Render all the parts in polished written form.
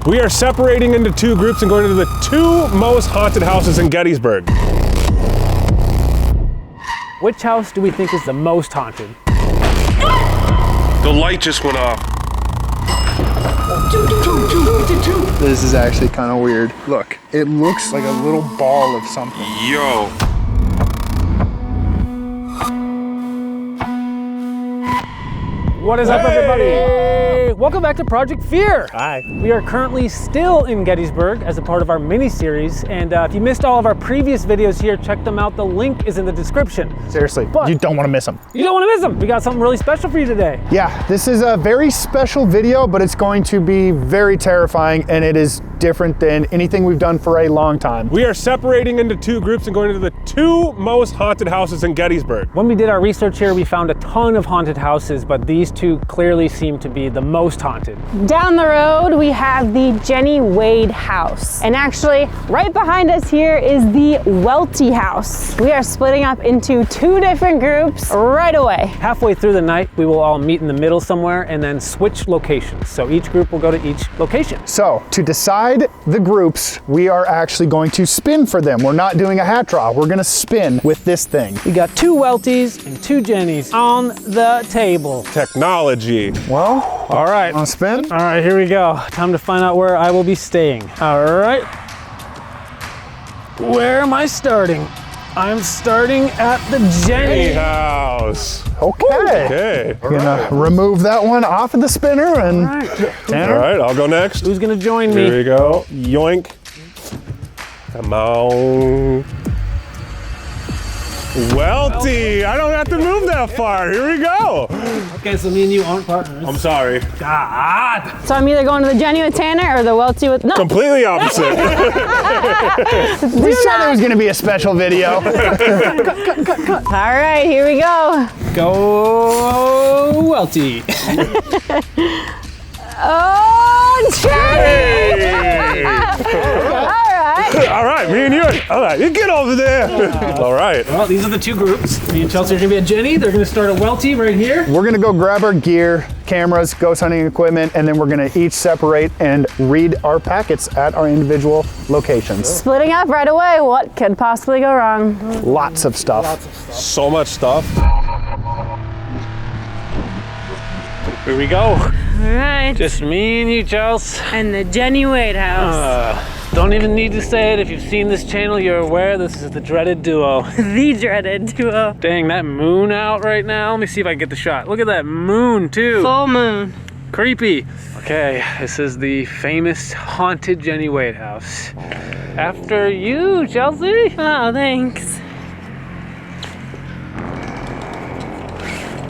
We are separating into two groups and going to the two most haunted houses in Gettysburg. Which house do we think is the most haunted? The light just went off. This is actually kind of weird. Look, it looks like a little ball of something. Yo. What is up, everybody? Welcome back to Project Fear. Hi. We are currently still in Gettysburg as a part of our mini-series, and if you missed all of our previous videos here, check them out. The link is in the description. Seriously, you don't want to miss them. You don't want to miss them. We got something really special for you today. Yeah, this is a very special video, but it's going to be very terrifying, and it is different than anything we've done for a long time. We are separating into two groups and going to the two most haunted houses in Gettysburg. When we did our research here, we found a ton of haunted houses, but these two clearly seem to be the most haunted. Down the road, we have the Jennie Wade house. And actually, right behind us here is the Welty house. We are splitting up into two different groups right away. Halfway through the night, we will all meet in the middle somewhere and then switch locations. So each group will go to each location. So to decide the groups, we are actually going to spin for them. We're not doing a hat draw. We're gonna spin with this thing. We got two Weltys and two Jennies on the table. Technology. Well, All right. on spin. All right, here we go. Time to find out where I will be staying. All right. Where am I starting? I'm starting at the Jennie house. Okay. Okay. We're gonna remove that one off of the spinner and All right, I'll go next. Who's gonna join me? Here we go. Yoink. Come on. Welty. I don't have to move that far. Here we go. Okay, so me and you aren't partners. I'm sorry. God. So I'm either going to the Jennie with Tanner or the Welty with, no. Completely opposite. we said it was gonna be a special video. All right, here we go. Go Welty. Oh, Jennie! All right, me and you. All right, you get over there. All right. Well, these are the two groups. Me and Chelsea are gonna be at Jennie. They're gonna start at Welty right here. We're gonna go grab our gear, cameras, ghost hunting equipment, and then we're gonna each separate and read our packets at our individual locations. Splitting up right away. What could possibly go wrong? Lots of stuff. So much stuff. Here we go. All right. Just me and you, Chelsea. And the Jennie Wade house. Don't even need to say it. If you've seen this channel, you're aware this is the dreaded duo. The dreaded duo. Dang, that moon out right now. Let me see if I can get the shot. Look at that moon, too. Full moon. Creepy. Okay, this is the famous haunted Jennie Wade house. After you, Chelsea. Oh, thanks.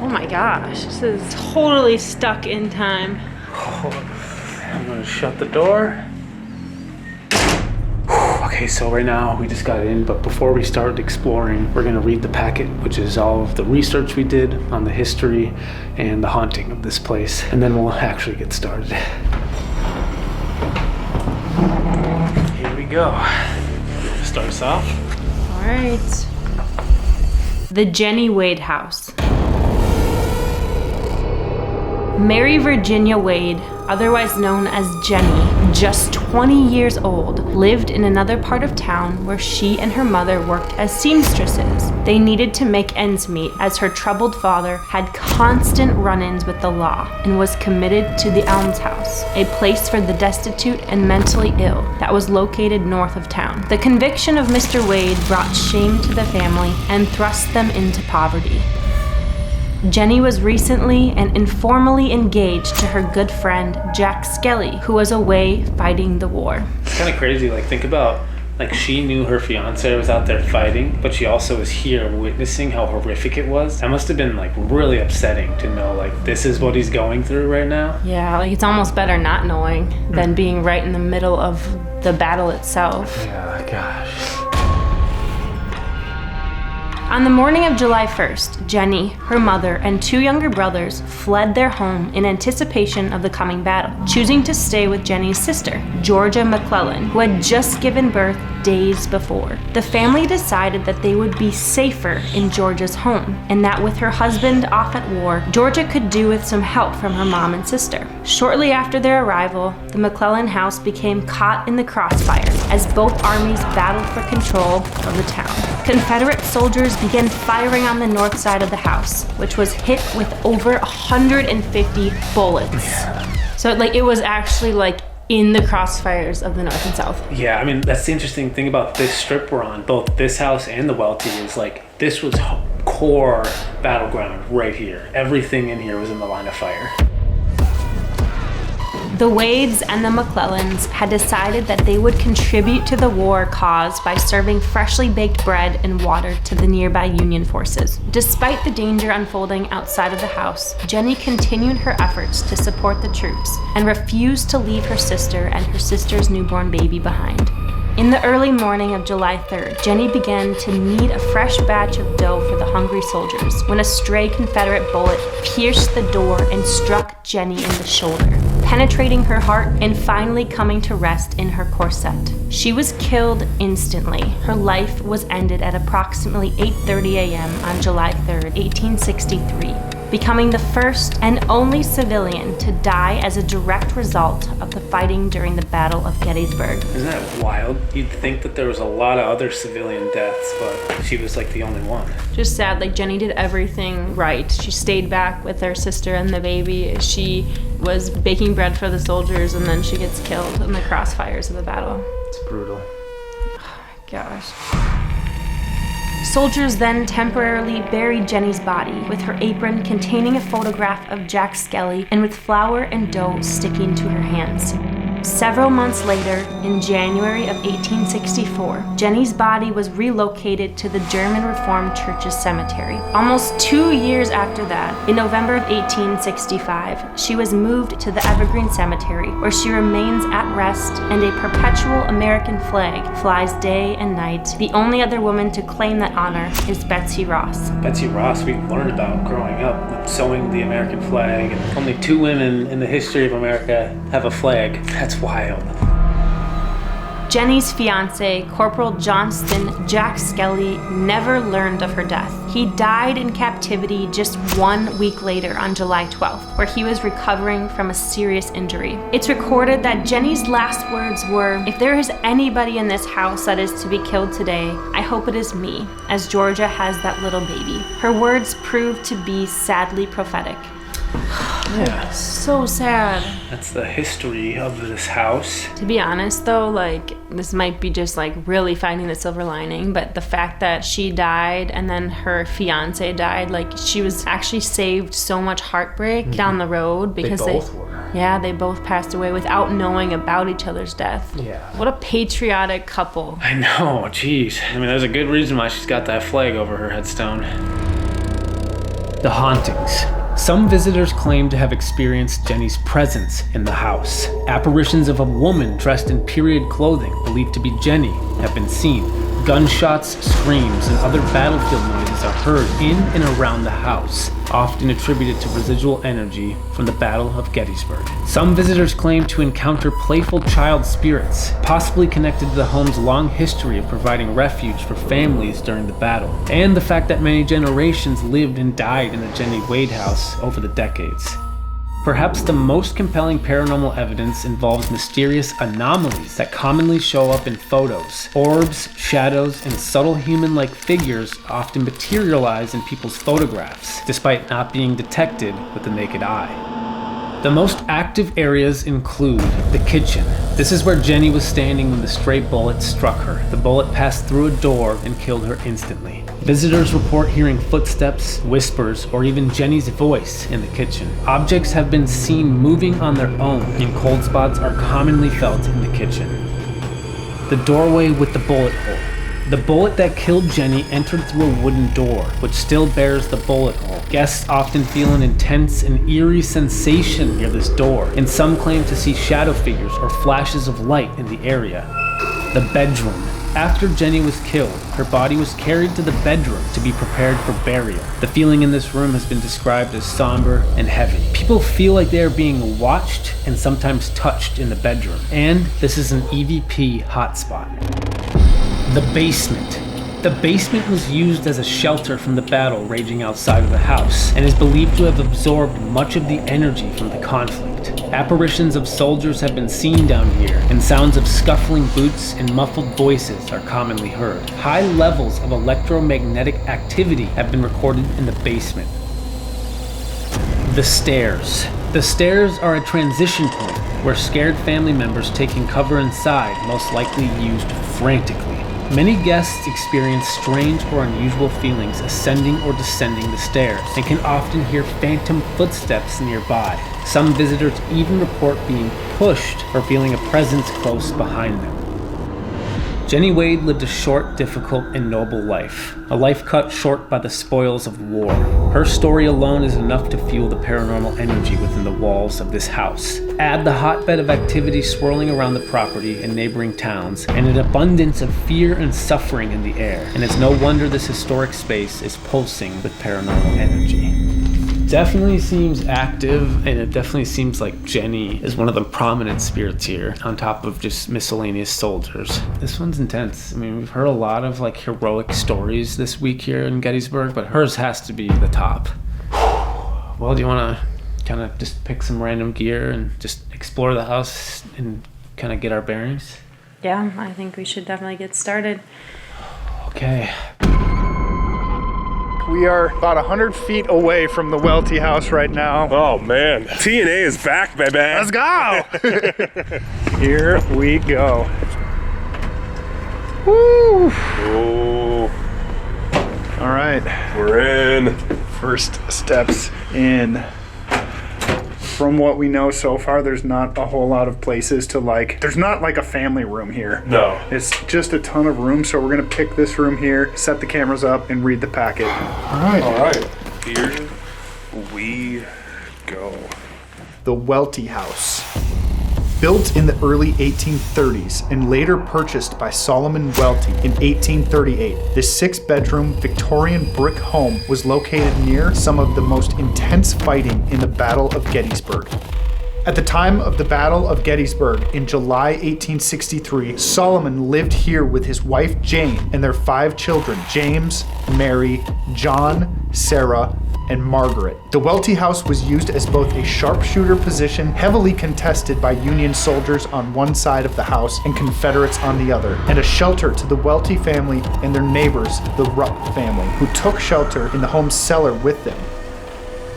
Oh my gosh, this is totally stuck in time. I'm gonna shut the door. Okay, so right now we just got in, but before we start exploring, we're gonna read the packet, which is all of the research we did on the history and the haunting of this place, and then we'll actually get started. Here we go. Start us off. All right. The Jennie Wade house. Mary Virginia Wade, otherwise known as Jennie, just 20 years old, lived in another part of town where she and her mother worked as seamstresses. They needed to make ends meet as her troubled father had constant run-ins with the law and was committed to the almshouse, a place for the destitute and mentally ill that was located north of town. The conviction of Mr. Wade brought shame to the family and thrust them into poverty. Jennie was recently and informally engaged to her good friend, Jack Skelly, who was away fighting the war. It's kind of crazy, like think about, like she knew her fiance was out there fighting, but she also was here witnessing how horrific it was. That must have been like really upsetting to know like this is what he's going through right now. Yeah, like it's almost better not knowing than being right in the middle of the battle itself. Yeah, gosh. On the morning of July 1st, Jennie, her mother, and two younger brothers fled their home in anticipation of the coming battle. choosing to stay with Jennie's sister, Georgia McClellan, who had just given birth days before. The family decided that they would be safer in Georgia's home, and that with her husband off at war, Georgia could do with some help from her mom and sister. Shortly after their arrival, the McClellan house became caught in the crossfire as both armies battled for control of the town. Confederate soldiers began firing on the north side of the house, which was hit with over 150 bullets. So it was actually in the crossfires of the North and South. Yeah, I mean, that's the interesting thing about this strip we're on. Both this house and the Welty is this was core battleground right here. Everything in here was in the line of fire. The Wades and the McClellans had decided that they would contribute to the war cause by serving freshly baked bread and water to the nearby Union forces. Despite the danger unfolding outside of the house, Jennie continued her efforts to support the troops and refused to leave her sister and her sister's newborn baby behind. In the early morning of July 3rd, Jennie began to knead a fresh batch of dough for the hungry soldiers when a stray Confederate bullet pierced the door and struck Jennie in the shoulder, penetrating her heart and finally coming to rest in her corset. She was killed instantly. Her life was ended at approximately 8:30 a.m. on July 3rd, 1863. Becoming the first and only civilian to die as a direct result of the fighting during the Battle of Gettysburg. Isn't that wild? You'd think that there was a lot of other civilian deaths, but she was the only one. Just sad, Jennie did everything right. She stayed back with her sister and the baby. She was baking bread for the soldiers, and then she gets killed in the crossfires of the battle. It's brutal. Oh my gosh. Soldiers then temporarily buried Jennie's body with her apron containing a photograph of Jack Skelly and with flour and dough sticking to her hands. Several months later, in January of 1864, Jennie's body was relocated to the German Reformed Church's cemetery. Almost 2 years after that, in November of 1865, she was moved to the Evergreen Cemetery, where she remains at rest and a perpetual American flag flies day and night. The only other woman to claim that honor is Betsy Ross. Betsy Ross, we learned about growing up, sewing the American flag, and only 2 women in the history of America have a flag. That's wild. Jennie's fiance, Corporal Johnston Jack Skelly, never learned of her death. He died in captivity just 1 week later on July 12th, where he was recovering from a serious injury. It's recorded that Jennie's last words were, "If there is anybody in this house that is to be killed today, I hope it is me, as Georgia has that little baby." Her words proved to be sadly prophetic. Yeah. So sad. That's the history of this house. To be honest though, this might be just really finding the silver lining, but the fact that she died and then her fiance died, she was actually saved so much heartbreak down the road because they both were. Yeah, they both passed away without knowing about each other's death. Yeah. What a patriotic couple. I know, jeez. I mean, there's a good reason why she's got that flag over her headstone. The hauntings. Some visitors claim to have experienced Jennie's presence in the house. Apparitions of a woman dressed in period clothing, believed to be Jennie, have been seen. Gunshots, screams, and other battlefield noises are heard in and around the house, often attributed to residual energy from the Battle of Gettysburg. Some visitors claim to encounter playful child spirits, possibly connected to the home's long history of providing refuge for families during the battle, and the fact that many generations lived and died in the Jennie Wade house over the decades. Perhaps the most compelling paranormal evidence involves mysterious anomalies that commonly show up in photos. Orbs, shadows, and subtle human-like figures often materialize in people's photographs, despite not being detected with the naked eye. The most active areas include the kitchen. This is where Jennie was standing when the stray bullet struck her. The bullet passed through a door and killed her instantly. Visitors report hearing footsteps, whispers, or even Jennie's voice in the kitchen. Objects have been seen moving on their own, and cold spots are commonly felt in the kitchen. The doorway with the bullet hole. The bullet that killed Jennie entered through a wooden door, which still bears the bullet hole. Guests often feel an intense and eerie sensation near this door, and some claim to see shadow figures or flashes of light in the area. The bedroom. After Jennie was killed, her body was carried to the bedroom to be prepared for burial. The feeling in this room has been described as somber and heavy. People feel like they are being watched and sometimes touched in the bedroom. And this is an EVP hotspot. The basement. The basement was used as a shelter from the battle raging outside of the house and is believed to have absorbed much of the energy from the conflict. Apparitions of soldiers have been seen down here, and sounds of scuffling boots and muffled voices are commonly heard. High levels of electromagnetic activity have been recorded in the basement. The stairs. The stairs are a transition point where scared family members taking cover inside most likely used frantically. Many guests experience strange or unusual feelings ascending or descending the stairs and can often hear phantom footsteps nearby. Some visitors even report being pushed or feeling a presence close behind them. Jennie Wade lived a short, difficult, and noble life. A life cut short by the spoils of war. Her story alone is enough to fuel the paranormal energy within the walls of this house. Add the hotbed of activity swirling around the property and neighboring towns, and an abundance of fear and suffering in the air. And it's no wonder this historic space is pulsing with paranormal energy. Definitely seems active, and it definitely seems like Jennie is one of the prominent spirits here, on top of just miscellaneous soldiers. This one's intense. I mean, we've heard a lot of like heroic stories this week here in Gettysburg, but hers has to be the top. Well, do you want to kind of just pick some random gear and just explore the house and kind of get our bearings? Yeah, I think we should definitely get started. Okay. We are about 100 feet away from the Welty house right now. Oh man, TNA is back, baby. Let's go! Here we go. Woo! Oh, All right, we're in. first steps in. From what we know so far, there's not a whole lot of places to there's not like a family room here. No. It's just a ton of room, so we're gonna pick this room here, set the cameras up, and read the packet. All right. Here we go. The Welty house. Built in the early 1830s and later purchased by Solomon Welty in 1838, this 6-bedroom Victorian brick home was located near some of the most intense fighting in the Battle of Gettysburg. At the time of the Battle of Gettysburg in July 1863, Solomon lived here with his wife Jane and their 5 children, James, Mary, John, Sarah, and Margaret. The Welty house was used as both a sharpshooter position, heavily contested by Union soldiers on one side of the house and Confederates on the other, and a shelter to the Welty family and their neighbors, the Rupp family, who took shelter in the home's cellar with them.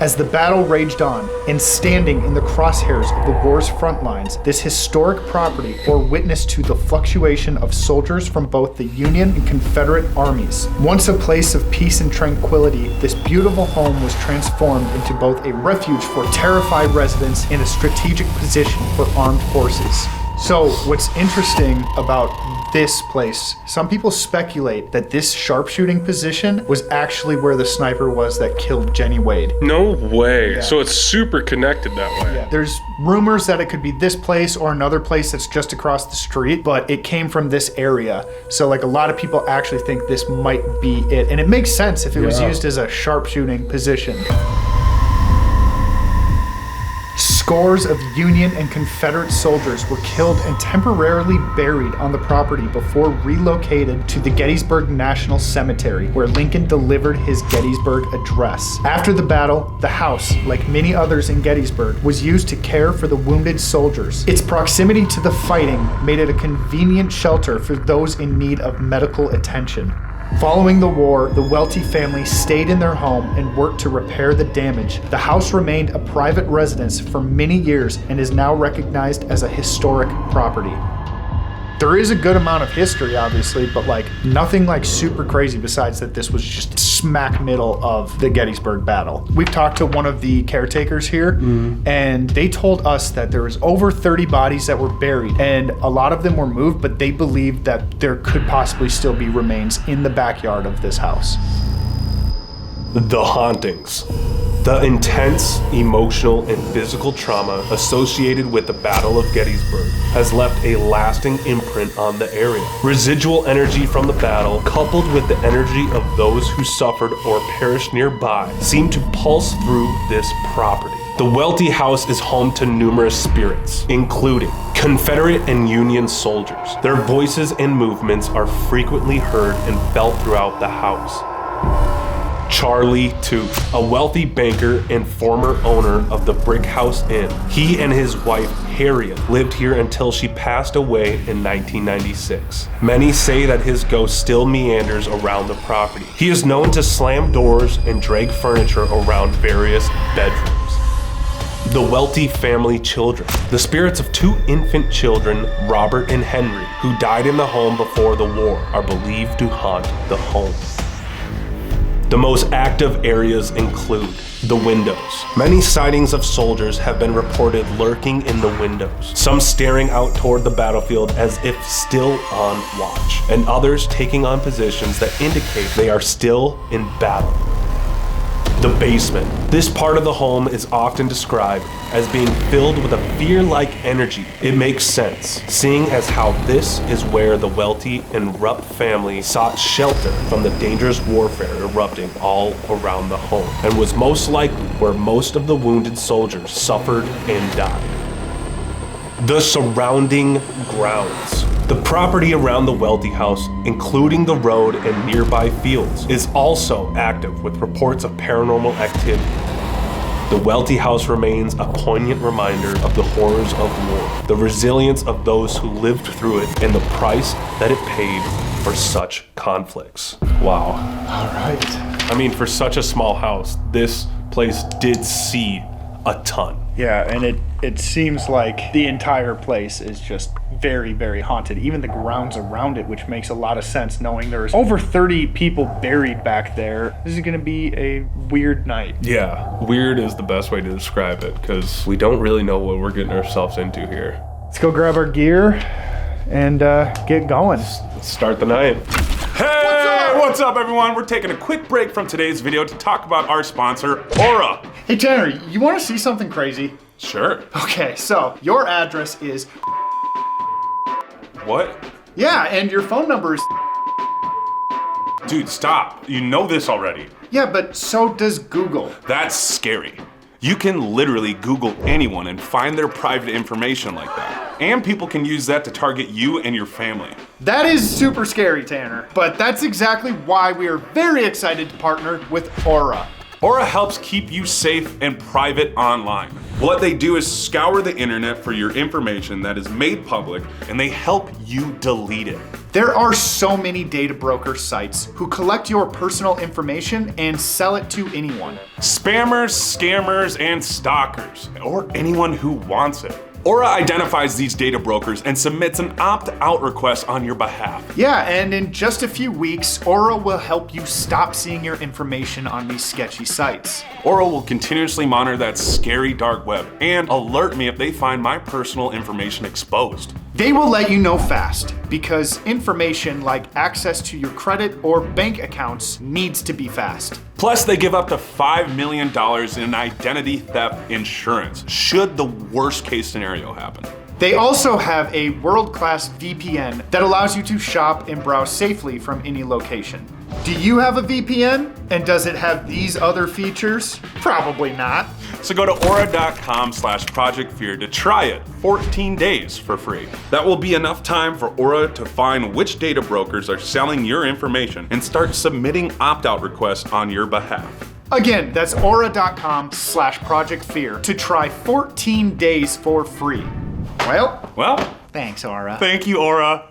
As the battle raged on, and standing in the crosshairs of the war's front lines, this historic property bore witness to the fluctuation of soldiers from both the Union and Confederate armies. Once a place of peace and tranquility, this beautiful home was transformed into both a refuge for terrified residents and a strategic position for armed forces. So what's interesting about this place, some people speculate that this sharpshooting position was actually where the sniper was that killed Jennie Wade. No way. Yeah. So it's super connected that way. Yeah. There's rumors that it could be this place or another place that's just across the street, but it came from this area. So like a lot of people actually think this might be it. And it makes sense if it was used as a sharpshooting position. Scores of Union and Confederate soldiers were killed and temporarily buried on the property before relocated to the Gettysburg National Cemetery, where Lincoln delivered his Gettysburg address. After the battle, the house, like many others in Gettysburg, was used to care for the wounded soldiers. Its proximity to the fighting made it a convenient shelter for those in need of medical attention. Following the war, the Welty family stayed in their home and worked to repair the damage. The house remained a private residence for many years and is now recognized as a historic property. There is a good amount of history, obviously, but like nothing like super crazy besides that this was just smack middle of the Gettysburg battle. We've talked to one of the caretakers here, and they told us that there was over 30 bodies that were buried, and a lot of them were moved, but they believed that there could possibly still be remains in the backyard of this house. The hauntings. The intense emotional and physical trauma associated with the Battle of Gettysburg has left a lasting imprint on the area. Residual energy from the battle, coupled with the energy of those who suffered or perished nearby, seem to pulse through this property. The Welty house is home to numerous spirits, including Confederate and Union soldiers. Their voices and movements are frequently heard and felt throughout the house. Charlie Tooth, a wealthy banker and former owner of the Brick House Inn. He and his wife, Harriet, lived here until she passed away in 1996. Many say that his ghost still meanders around the property. He is known to slam doors and drag furniture around various bedrooms. The Welty family children. The spirits of two infant children, Robert and Henry, who died in the home before the war, are believed to haunt the home. The most active areas include the windows. Many sightings of soldiers have been reported lurking in the windows, some staring out toward the battlefield as if still on watch, and others taking on positions that indicate they are still in battle. The basement. This part of the home is often described as being filled with a fear-like energy. It makes sense, seeing as how this is where the Welty and Rupp family sought shelter from the dangerous warfare erupting all around the home, and was most likely where most of the wounded soldiers suffered and died. The surrounding grounds. The property around the Welty house, including the road and nearby fields, is also active with reports of paranormal activity. The Welty house remains a poignant reminder of the horrors of war, the resilience of those who lived through it, and the price that it paid for such conflicts. Wow. All right. I mean, for such a small house, this place did see a ton. Yeah, and it seems like the entire place is just very, very haunted. Even the grounds around it, which makes a lot of sense knowing there's over 30 people buried back there. This is going to be a weird night. Yeah, weird is the best way to describe it because we don't really know what we're getting ourselves into here. Let's go grab our gear and get going. Let's start the night. Hey, what's up everyone? We're taking a quick break from today's video to talk about our sponsor, Aura. Hey Tanner, you want to see something crazy? Sure. Okay, so your address is... What? Yeah, and your phone number is... Dude, stop. You know this already. Yeah, but so does Google. That's scary. You can literally Google anyone and find their private information like that. And people can use that to target you and your family. That is super scary, Tanner. But that's exactly why we are very excited to partner with Aura. Aura helps keep you safe and private online. What they do is scour the internet for your information that is made public, and they help you delete it. There are so many data broker sites who collect your personal information and sell it to anyone. Spammers, scammers, and stalkers, or anyone who wants it. Aura identifies these data brokers and submits an opt-out request on your behalf. Yeah, and in just a few weeks, Aura will help you stop seeing your information on these sketchy sites. Aura will continuously monitor that scary dark web and alert me if they find my personal information exposed. They will let you know fast because information like access to your credit or bank accounts needs to be fast. Plus, they give up to $5 million in identity theft insurance should the worst case scenario happen. They also have a world-class VPN that allows you to shop and browse safely from any location. Do you have a VPN? And does it have these other features? Probably not. So go to aura.com/projectfear to try it 14 days for free. That will be enough time for Aura to find which data brokers are selling your information and start submitting opt-out requests on your behalf. Again, that's aura.com/projectfear to try 14 days for free. Well, thanks, Aura. Thank you, Aura.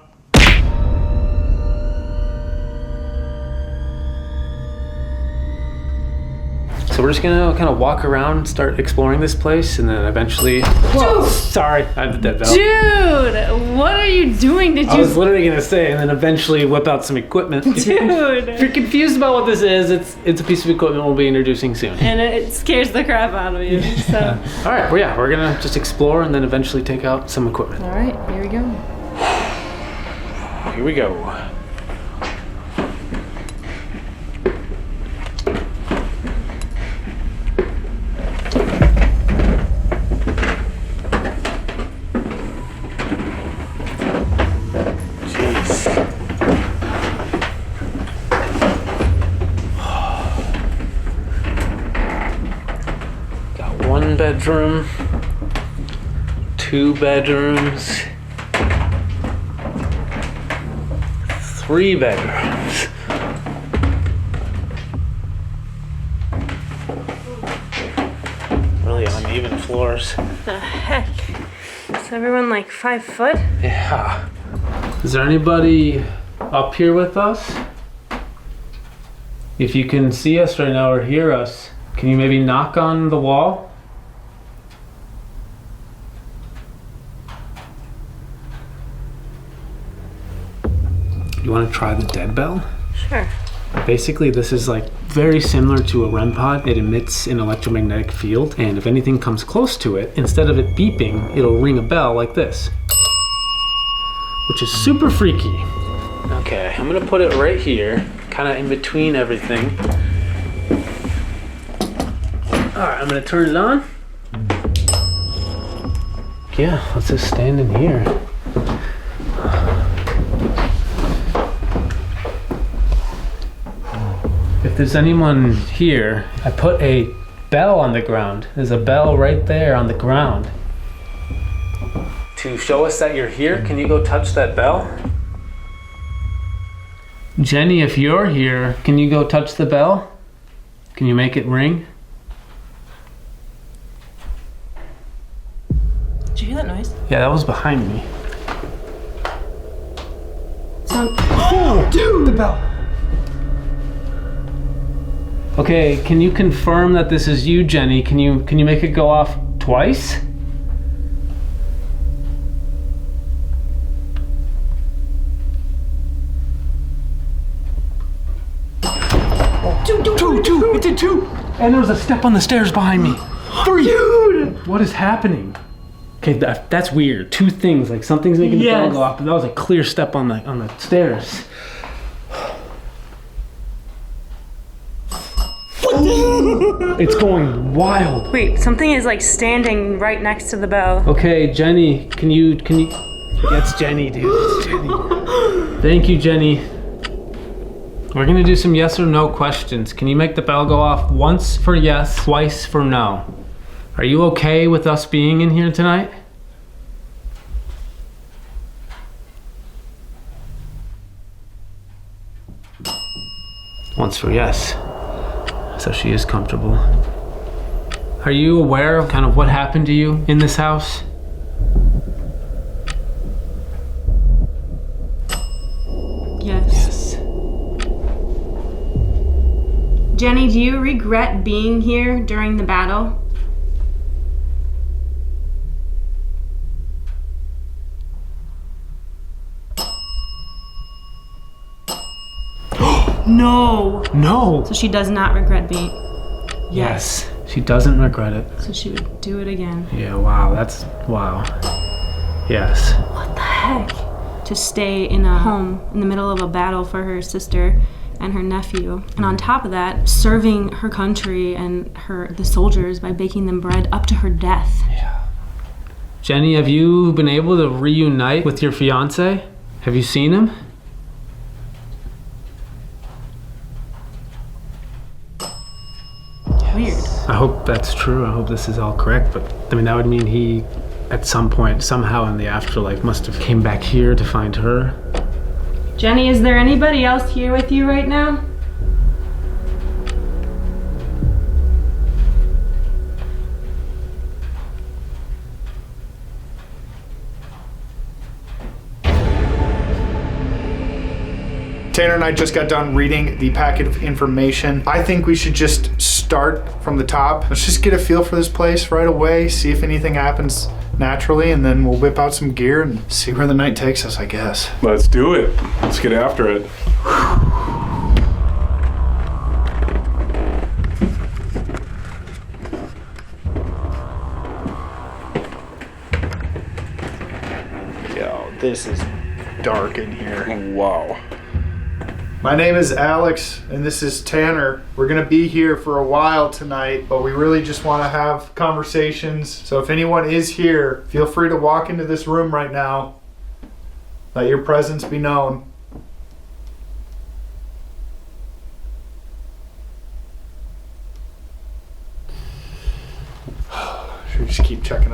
So we're just gonna kind of walk around, start exploring this place, and then eventually... Whoa! Sorry, I have the dead bell. Dude, what are you doing? I was literally gonna say, and then eventually whip out some equipment. Dude! If you're confused about what this is, it's a piece of equipment we'll be introducing soon. And it scares the crap out of you, so... All right, well, yeah, we're gonna just explore and then eventually take out some equipment. All right, here we go. Here we go. bedroom, 2 bedrooms, 3 bedrooms. Really uneven floors. The heck? Is everyone like 5 foot? Yeah. Is there anybody up here with us? If you can see us right now or hear us, can you maybe knock on the wall? You want to try the dead bell? Sure. Basically, this is like very similar to a REM pod. It emits an electromagnetic field, and if anything comes close to it, instead of it beeping, it'll ring a bell like this, which is super freaky. Okay, I'm gonna put it right here, kind of in between everything. All right, I'm gonna turn it on. Yeah, let's just stand in here. If there's anyone here, I put a bell on the ground. There's a bell right there on the ground. To show us that you're here, can you go touch that bell? Jennie, if you're here, can you go touch the bell? Can you make it ring? Did you hear that noise? Yeah, that was behind me. Oh, dude! The bell. Okay, can you confirm that this is you, Jennie? Can you make it go off twice? Two. It did 2. And there was a step on the stairs behind me. 3. Dude! What is happening? Okay, that's weird. 2 things, like something's making the bell go off, but that was a clear step on the stairs. It's going wild. Wait, something is like standing right next to the bell. Okay, Jennie, can you? It's Jennie, dude. It's Jennie. Thank you, Jennie. We're gonna do some yes or no questions. Can you make the bell go off once for yes, twice for no? Are you okay with us being in here tonight? Once for yes. So she is comfortable. Are you aware of kind of what happened to you in this house? Yes. Jennie, do you regret being here during the battle? No. No. So she does not regret being. Yes. She doesn't regret it. So she would do it again. Yeah, wow. Wow. Yes. What the heck? To stay in a home in the middle of a battle for her sister and her nephew. And on top of that, serving her country and the soldiers by baking them bread up to her death. Yeah. Jennie, have you been able to reunite with your fiance? Have you seen him? Weird. I hope that's true. I hope this is all correct. But I mean, that would mean he, at some point, somehow in the afterlife, must have came back here to find her. Jennie, is there anybody else here with you right now? Tanner and I just got done reading the packet of information. I think we should just start from the top. Let's just get a feel for this place right away, see if anything happens naturally, and then we'll whip out some gear and see where the night takes us, I guess. Let's do it. Let's get after it. Yo, this is dark in here. Wow. My name is Alex, and this is Tanner. We're gonna be here for a while tonight, but we really just wanna have conversations. So if anyone is here, feel free to walk into this room right now. Let your presence be known.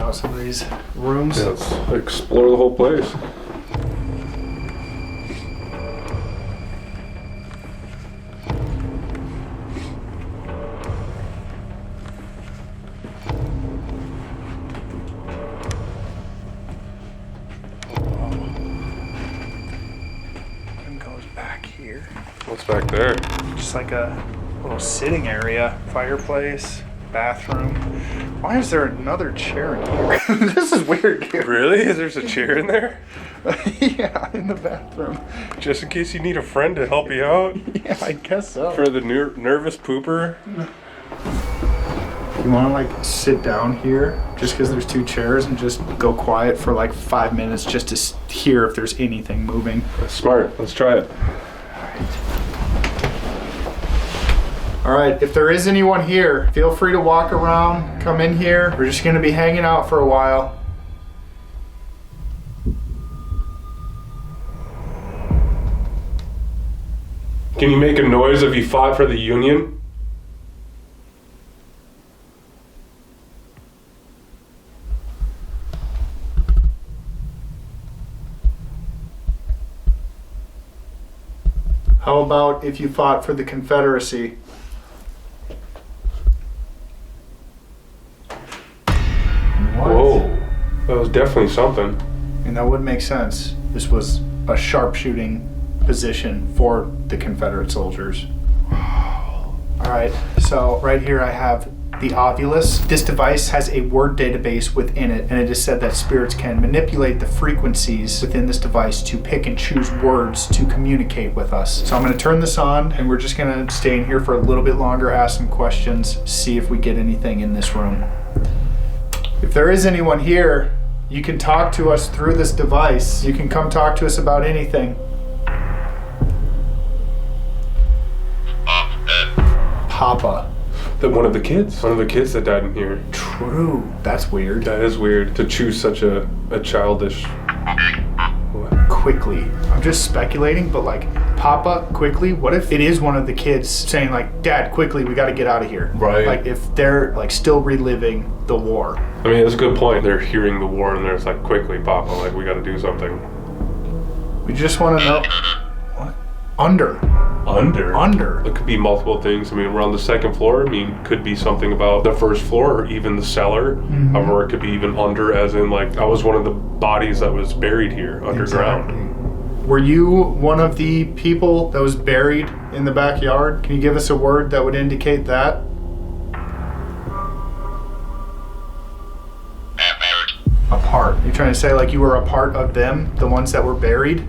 out some of these rooms. Yeah, let's explore the whole place. And goes back here. What's back there? Just like a little sitting area, fireplace, bathroom. Why is there another chair in here? This is weird, dude. Really? There's a chair in there? Yeah, in the bathroom. Just in case you need a friend to help you out? Yeah, I guess so. For the nervous pooper? You want to like sit down here just because there's two chairs and just go quiet for like 5 minutes just to hear if there's anything moving. That's smart. Let's try it. All right, if there is anyone here, feel free to walk around, come in here. We're just gonna be hanging out for a while. Can you make a noise if you fought for the Union? How about if you fought for the Confederacy? What? Whoa. That was definitely something. And that would make sense. This was a sharpshooting position for the Confederate soldiers. All right, so right here I have the Ovulus. This device has a word database within it, and it is said that spirits can manipulate the frequencies within this device to pick and choose words to communicate with us. So I'm gonna turn this on, and we're just gonna stay in here for a little bit longer, ask some questions, see if we get anything in this room. If there is anyone here, you can talk to us through this device. You can come talk to us about anything. Papa. One of the kids that died in here. True. That's weird. That is weird to choose such a childish. What? Quickly. I'm just speculating, but like, Papa, quickly, what if it is one of the kids saying like, Dad, quickly, we gotta get out of here. Right. Like if they're like still reliving the war. I mean, that's a good point. They're hearing the war and they're just like, quickly, Papa, like we gotta do something. We just wanna know. What? Under. It could be multiple things. I mean, we're on the second floor. I mean, could be something about the first floor or even the cellar. Or it could be even under, as in like I was one of the bodies that was buried here underground. Exactly. Were you one of the people that was buried in the backyard? Can you give us a word that would indicate that? A part. You're trying to say like you were a part of them, the ones that were buried?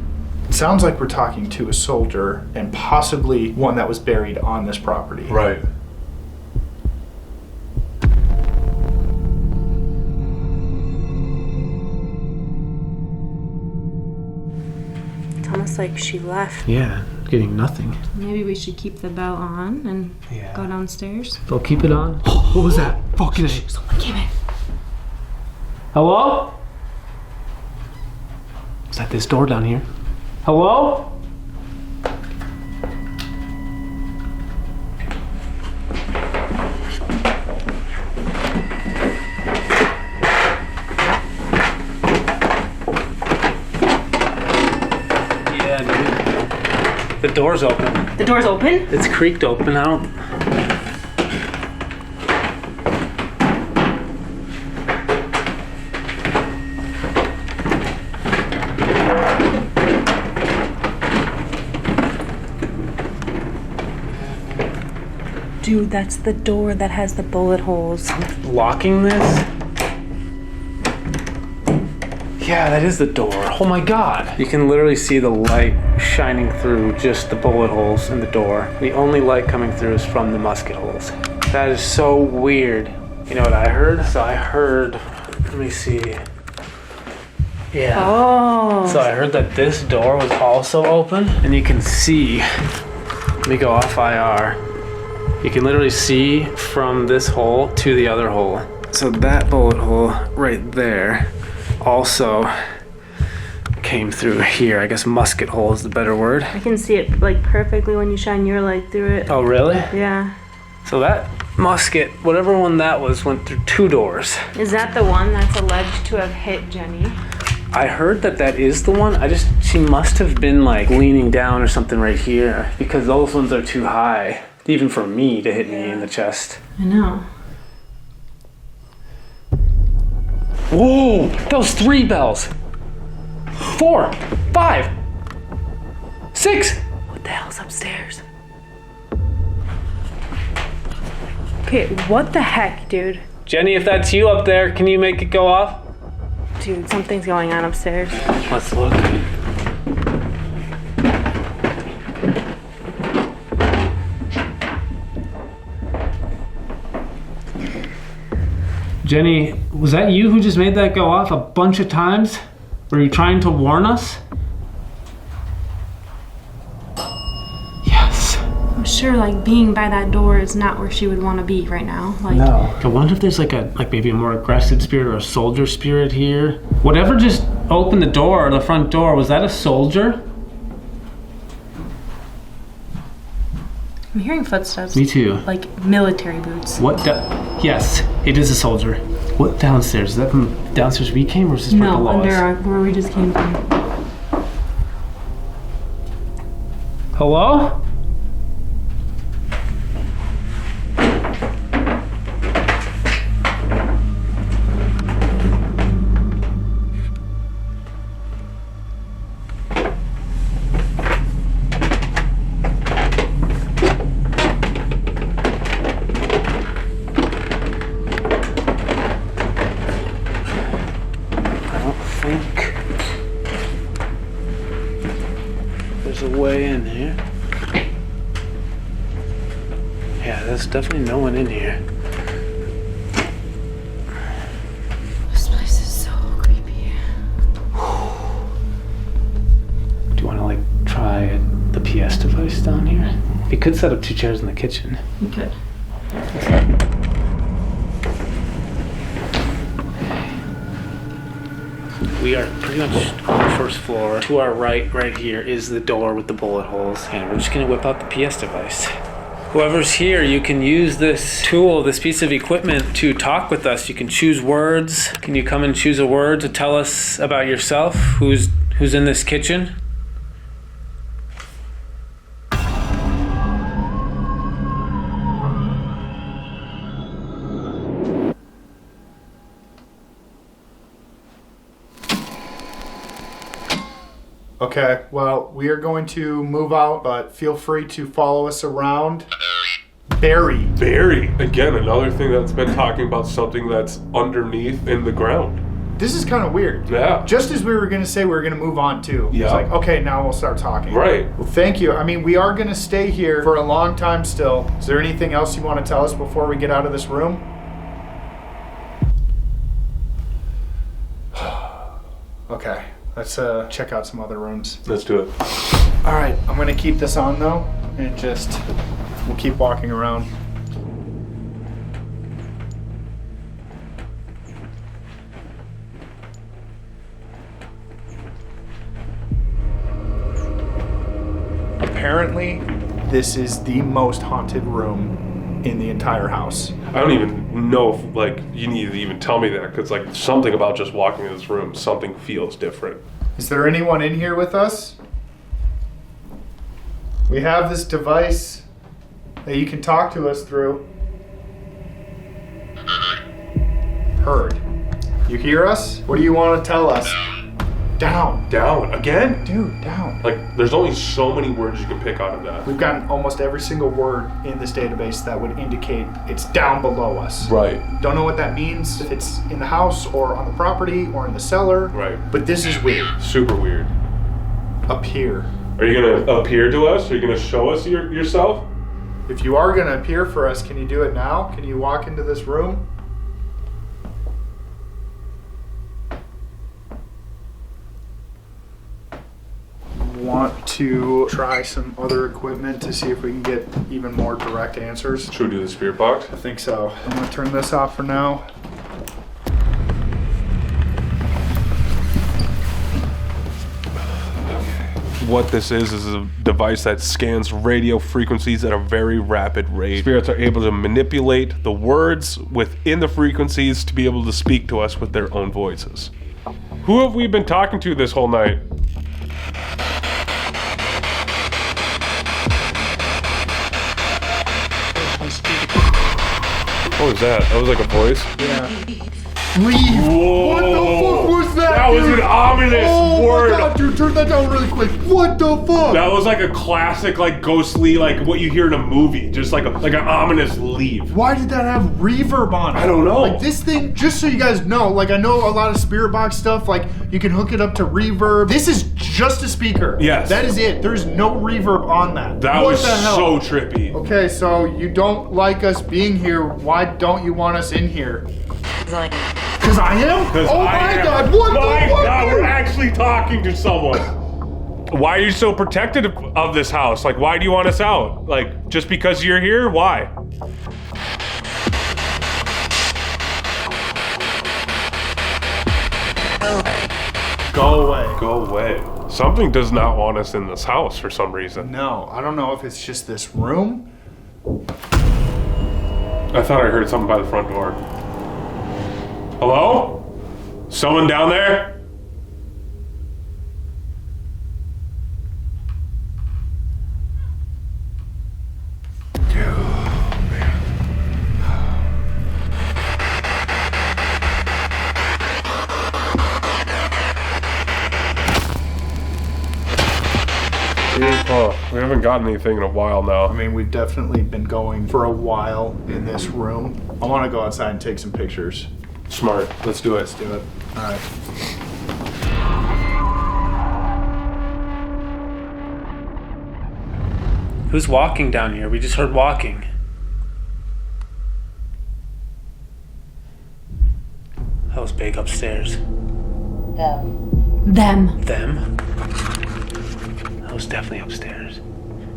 It sounds like we're talking to a soldier and possibly one that was buried on this property. Right. It's almost like she left. Yeah, getting nothing. Maybe we should keep the bell on and go downstairs. They'll keep it on. What was that? Fucking A. Someone came in. Hello? Is that this door down here? Hello? Yeah, dude. The door's open. The door's open? It's creaked open. I don't... Dude, that's the door that has the bullet holes. Locking this? Yeah, that is the door. Oh my god. You can literally see the light shining through just the bullet holes in the door. The only light coming through is from the musket holes. That is so weird. You know what I heard? So I heard, let me see. Yeah. Oh. So I heard that this door was also open, and you can see, let me go off IR. You can literally see from this hole to the other hole. So that bullet hole right there also came through here. I guess musket hole is the better word. I can see it like perfectly when you shine your light through it. Oh, really? Yeah. So that musket, whatever one that was, went through 2 doors. Is that the one that's alleged to have hit Jennie? I heard that is the one. She must have been like leaning down or something right here because those ones are too high, even for me to hit me in the chest. I know. Whoa, that was 3 bells. 4, 5, 6. What the hell's upstairs? Okay, what the heck, dude? Jennie, if that's you up there, can you make it go off? Dude, something's going on upstairs. Let's look. Jennie, was that you who just made that go off a bunch of times? Were you trying to warn us? Yes. I'm sure like being by that door is not where she would want to be right now. Like, no. I wonder if there's like maybe a more aggressive spirit or a soldier spirit here. Whatever just opened the door, the front door, was that a soldier? I'm hearing footsteps. Me too. Like military boots. Yes, it is a soldier. What downstairs? Is that from downstairs we came or is this from below under us? where we just came from. Hello? There's a way in here. Yeah, there's definitely no one in here. This place is so creepy. Do you want to try the PS device down here? We could set up 2 chairs in the kitchen. You could. We are pretty much on the first floor. To our right here, is the door with the bullet holes. And we're just gonna whip out the PS device. Whoever's here, you can use this tool, this piece of equipment to talk with us. You can choose words. Can you come and choose a word to tell us about yourself? Who's in this kitchen? Okay, well, we are going to move out, but feel free to follow us around. Barry. Barry. Again, another thing that's been talking about something that's underneath in the ground. This is kind of weird. Yeah. Just as we were going to say we were going to move on too. Yeah. It's like, okay, now we'll start talking. Right. Well, thank you. I mean, we are going to stay here for a long time still. Is there anything else you want to tell us before we get out of this room? Okay. Let's check out some other rooms. Let's do it. All right, I'm gonna keep this on though, and we'll keep walking around. Apparently, this is the most haunted room in the entire house. I don't even know if you need to even tell me that because something about just walking in this room, something feels different. Is there anyone in here with us? We have this device that you can talk to us through. Heard. You hear us? What do you want to tell us? Down. Down again? Dude, down. There's only so many words you can pick out of that. We've gotten almost every single word in this database that would indicate it's down below us. Right. Don't know what that means, if it's in the house or on the property or in the cellar. Right. But this is weird. Super weird. Up here. Are you gonna appear to us? Are you gonna show us yourself? If you are gonna appear for us, can you do it now? Can you walk into this room? Want to try some other equipment to see if we can get even more direct answers? Should we do the spirit box? I think so. I'm gonna turn this off for now. what this is a device that scans radio frequencies at a very rapid rate. Spirits are able to manipulate the words within the frequencies to be able to speak to us with their own voices. Who have we been talking to this whole night? What was that? That was like a voice? Yeah. Leave! Whoa. What the fuck was that? That was dude? an ominous word. Oh my god, dude, turn that down really quick. What the fuck? That was like a classic, like ghostly, like what you hear in a movie. Just like an ominous leave. Why did that have reverb on it? I don't know. Like this thing, just so you guys know, like I know a lot of spirit box stuff, like you can hook it up to reverb. This is just a speaker. Yes. That is it. There's no reverb on that. That what was the hell? so trippy. Okay, so you don't like us being here. Why don't you want us in here? Because I am? Oh my god, what the fuck? My god, we're actually talking to someone. Why are you so protective of this house? Like, why do you want us out? Like, just because you're here? Why? Go away. Go away. Something does not want us in this house for some reason. No, I don't know if it's just this room. I thought I heard something by the front door. Hello? Someone down there? We haven't gotten anything in a while now. I mean, we've definitely been going for a while in this room. I want to go outside and take some pictures. Smart. Let's do it. Let's do it. All right. Who's walking down here? We just heard walking. That was big upstairs. Them. Them? That was definitely upstairs.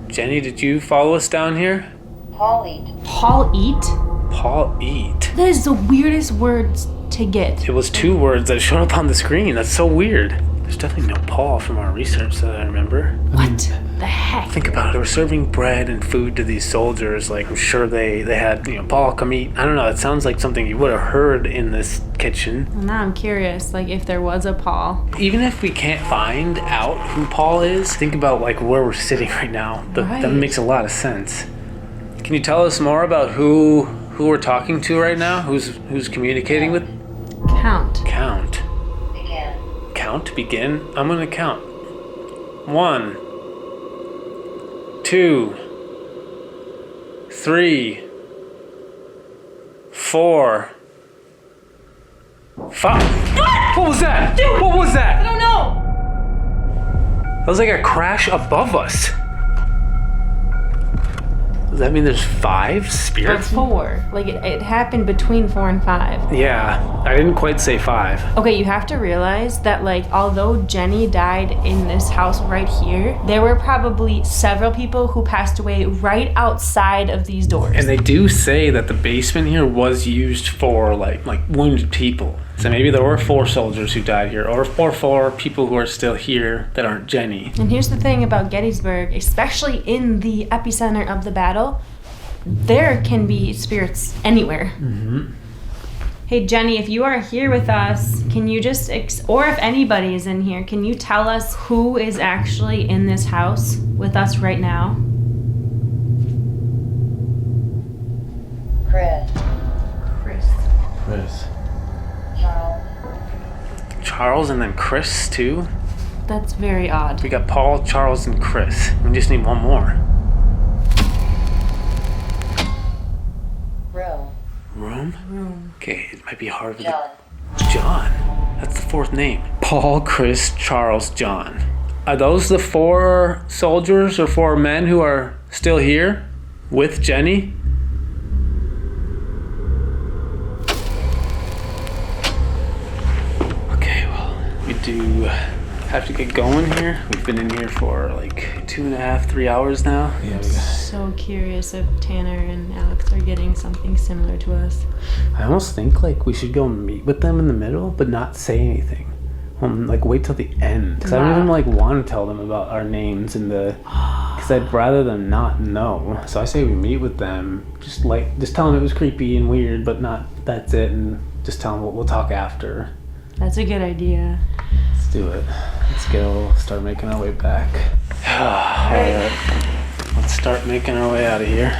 Jennie, did you follow us down here? Paul eat? Paul eat? That is the weirdest words to get. It was 2 words that showed up on the screen. That's so weird. There's definitely no Paul from our research that I remember. What the heck? Think about it. They were serving bread and food to these soldiers. Like, I'm sure they had, Paul, come eat. I don't know. It sounds like something you would have heard in this kitchen. Well, now I'm curious, like, if there was a Paul. Even if we can't find out who Paul is, think about, like, where we're sitting right now. That makes a lot of sense. Can you tell us more about who we're talking to right now? Who's communicating with? Count. Count? Begin? I'm gonna count. 1, 2, 3, 4, 5. What was that? Dude! What was that? I don't know! That was like a crash above us. Does that mean there's 5 spirits? But 4. Like, it happened between 4 and 5. Yeah, I didn't quite say 5. Okay, you have to realize that, like, although Jennie died in this house right here, there were probably several people who passed away right outside of these doors. And they do say that the basement here was used for, like wounded people. So maybe there were 4 soldiers who died here, or 4 people who are still here that aren't Jennie. And here's the thing about Gettysburg, especially in the epicenter of the battle, there can be spirits anywhere. Mm-hmm. Hey, Jennie, if you are here with us, can you just, or if anybody is in here, can you tell us who is actually in this house with us right now? Chris. Charles and then Chris too? That's very odd. We got Paul, Charles, and Chris. We just need one more. Room? Okay, it might be hard with John. That's the 4th name. Paul, Chris, Charles, John. Are those the 4 soldiers or 4 men who are still here with Jennie? Okay, well, we do have to get going here. We've been in here for like 2.5, 3 hours now. Yeah, I'm so curious if Tanner and Alex are getting something similar to us. I almost think like we should go meet with them in the middle, but not say anything. Like, wait till the end. Because I don't even, like, want to tell them about our names and the... Because I'd rather them not know. So I say we meet with them. Just tell them it was creepy and weird, but not... That's it. And just tell them we'll talk after. That's a good idea. Let's do it. Start making our way back. Alright. Let's start making our way out of here.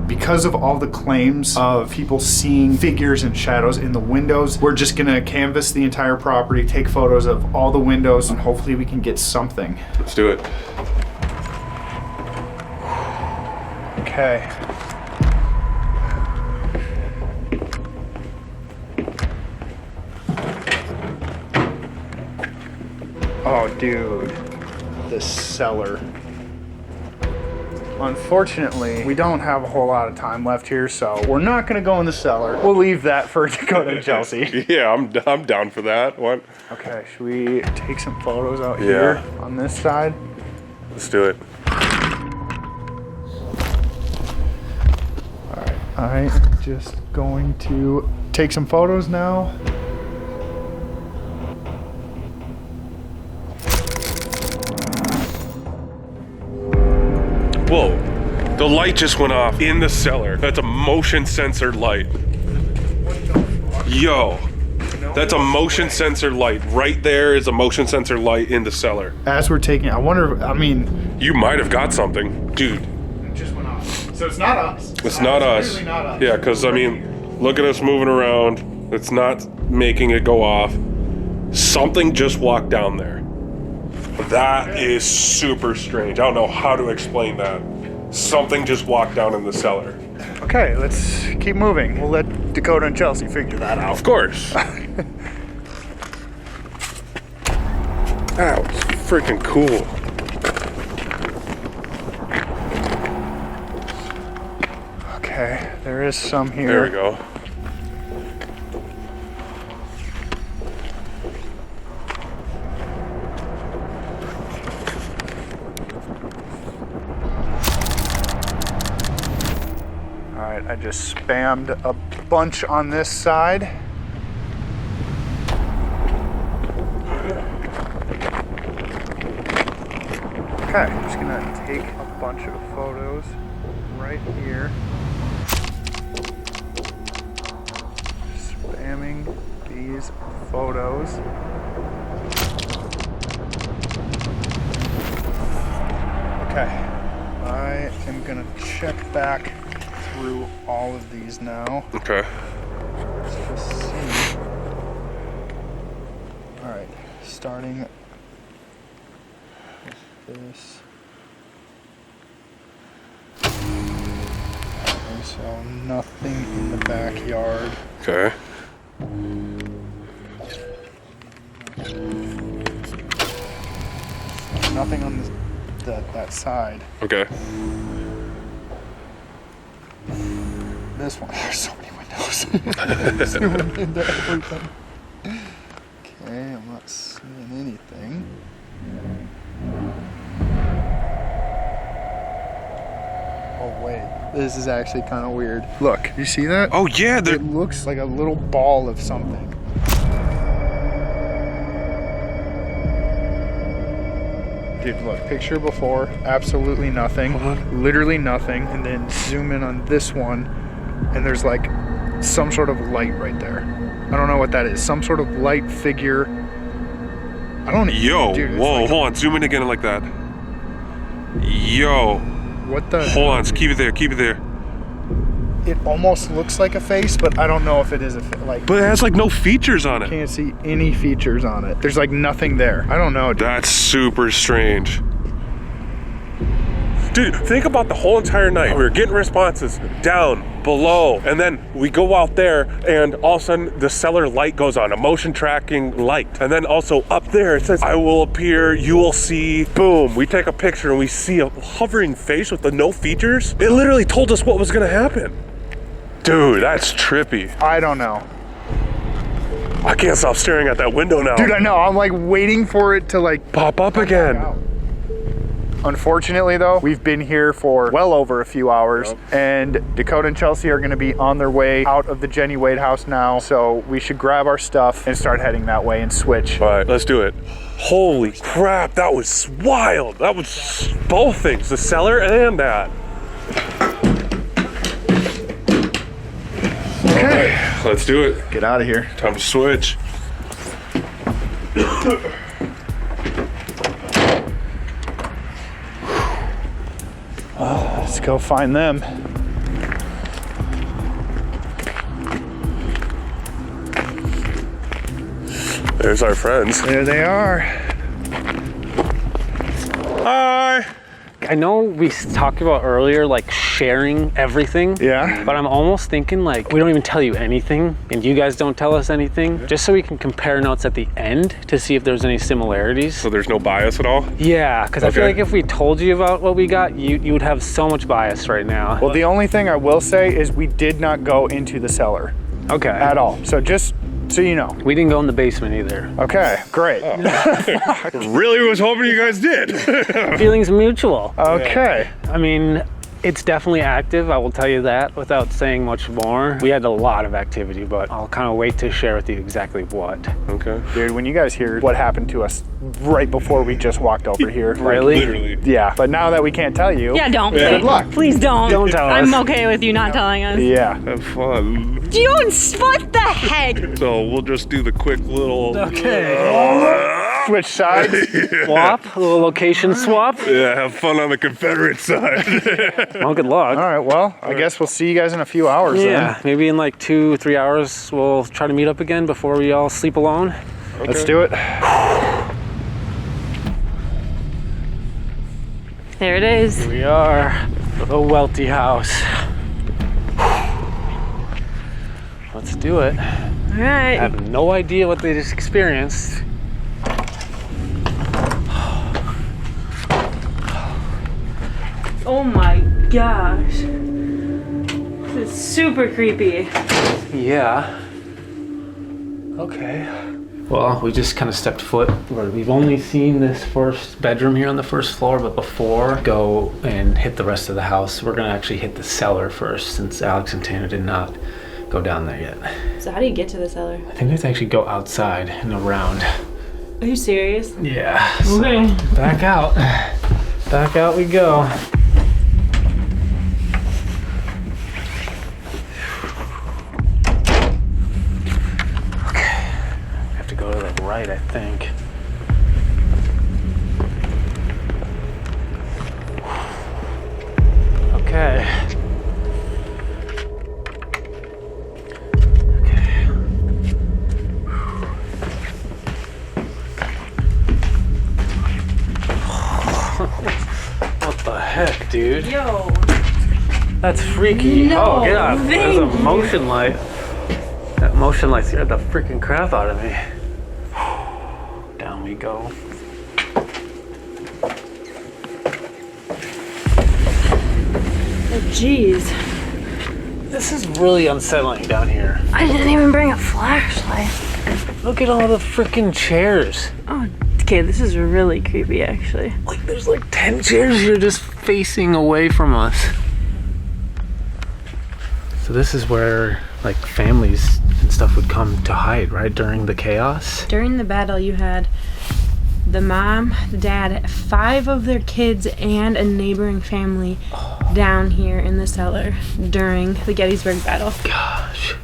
Because of all the claims of people seeing figures and shadows in the windows, we're just gonna canvass the entire property, take photos of all the windows, and hopefully we can get something. Let's do it. Okay. Oh, dude. The cellar. Unfortunately, we don't have a whole lot of time left here, so we're not gonna go in the cellar. We'll leave that for Dakota and Chelsea. Yeah, I'm down for that. What? Okay, should we take some photos out here on this side? Let's do it. All right, I'm just going to take some photos now. Whoa, the light just went off in the cellar. That's a motion sensor light. Yo, that's a motion sensor light. Right there is a motion sensor light in the cellar. As we're taking, I wonder, I mean... You might have got something. Dude. It just went off. So it's not us. It's not us. Really not us. Yeah, because I mean, look at us moving around. It's not making it go off. Something just walked down there. That is super strange. I don't know how to explain that. Something just walked down in the cellar. Okay, let's keep moving. We'll let Dakota and Chelsea figure that out. Of course. That was freaking cool. Okay, there is some here. There we go. I just spammed a bunch on this side. Okay, I'm just gonna take a bunch of photos right here. Spamming these photos. Okay, I am gonna check back through all of these now. Okay. Let's just see. Alright, starting with this. Okay, so nothing in the backyard. Okay. Nothing on that side. Okay. This one, there's so many windows. Zooming into everything. Okay, I'm not seeing anything. Oh wait, this is actually kind of weird. Look, you see that? Oh yeah, It looks like a little ball of something. Dude, look, picture before, absolutely nothing. Literally nothing. And then zoom in on this one, and there's like some sort of light right there. I don't know what that is. Some sort of light figure. I don't know. Yo, Dude, whoa, like, hold on, zoom in again like that. Yo. What the? Hold on, keep it there, keep it there. It almost looks like a face, but I don't know if it is a like. But it has like no features on it. Can't see any features on it. There's like nothing there. I don't know, dude. That's super strange. Dude, think about the whole entire night. We were getting responses down, below, and then we go out there and all of a sudden the cellar light goes on, a motion tracking light. And then also up there it says, I will appear, you will see, boom. We take a picture and we see a hovering face with the no features. It literally told us what was gonna happen. Dude, that's trippy. I don't know. I can't stop staring at that window now. Dude, I know. I'm like waiting for it to like pop up again. Unfortunately though, we've been here for well over a few hours, and Dakota and Chelsea are gonna be on their way out of the Jennie Wade house now, so we should grab our stuff and start heading that way and switch. All right, let's do it. Holy crap, that was wild. That was both things, the cellar and that. Okay, Right, let's do it. get out of here. Time to switch. Let's go find them. There's our friends. There they are. Hi. I know we talked about earlier, like sharing everything. Yeah. But I'm almost thinking like we don't even tell you anything and you guys don't tell us anything, just so we can compare notes at the end to see if there's any similarities. So there's no bias at all? Yeah, because I feel Okay. like if we told you about what we got, you would have so much bias right now. Well, the only thing I will say is we did not go into the cellar Okay. at all. So just so you know. We didn't go in the basement either. Okay, great. Really was hoping you guys did. Feelings mutual. Okay. I mean, it's definitely active, I will tell you that without saying much more. We had a lot of activity, but I'll kind of wait to share with you exactly what. Okay. Dude, when you guys hear what happened to us right before we just walked over here. like, Really? Literally. yeah, but now that we can't tell you. Yeah, don't. Good luck. Please don't. Don't tell us. I'm okay with you not telling us. Yeah. Have fun. What the heck? So we'll just do the quick little. Okay. Switch sides. Swap, a little location swap. Yeah, have fun on the Confederate side. Well, good luck. All right, well, I guess we'll see you guys in a few hours Yeah, maybe in like 2-3 hours we'll try to meet up again before we all sleep alone. then. Let's do it. There it is. We are the Welty house. Let's do it. All I right. have no idea what they just experienced. Oh my gosh. This is super creepy. Yeah. Okay. Well, we just kind of stepped foot. We've only seen this first bedroom here on the first floor, but before go and hit the rest of the house, we're gonna actually hit the cellar first, since Alex and Tanner did not go down there yet. So how do you get to the cellar? I think we have to actually go outside and around. Are you serious? Yeah. So Okay. back out. Back out we go. Go to the right, I think. Okay. Okay. What the heck, dude? Yo. That's freaky. No, oh, yeah. There's a thank you. motion light. That motion light scared the freaking crap out of me. Down we go. Oh, jeez. This is really unsettling down here. I didn't even bring a flashlight. Look at all the freaking chairs. Oh, okay, this is really creepy, actually. Like, there's like 10 chairs here just facing away from us. So this is where like families and stuff would come to hide, right? During the chaos. During the battle, you had the mom, the dad, 5 of their kids, and a neighboring family down here in the cellar during the Gettysburg battle. Gosh.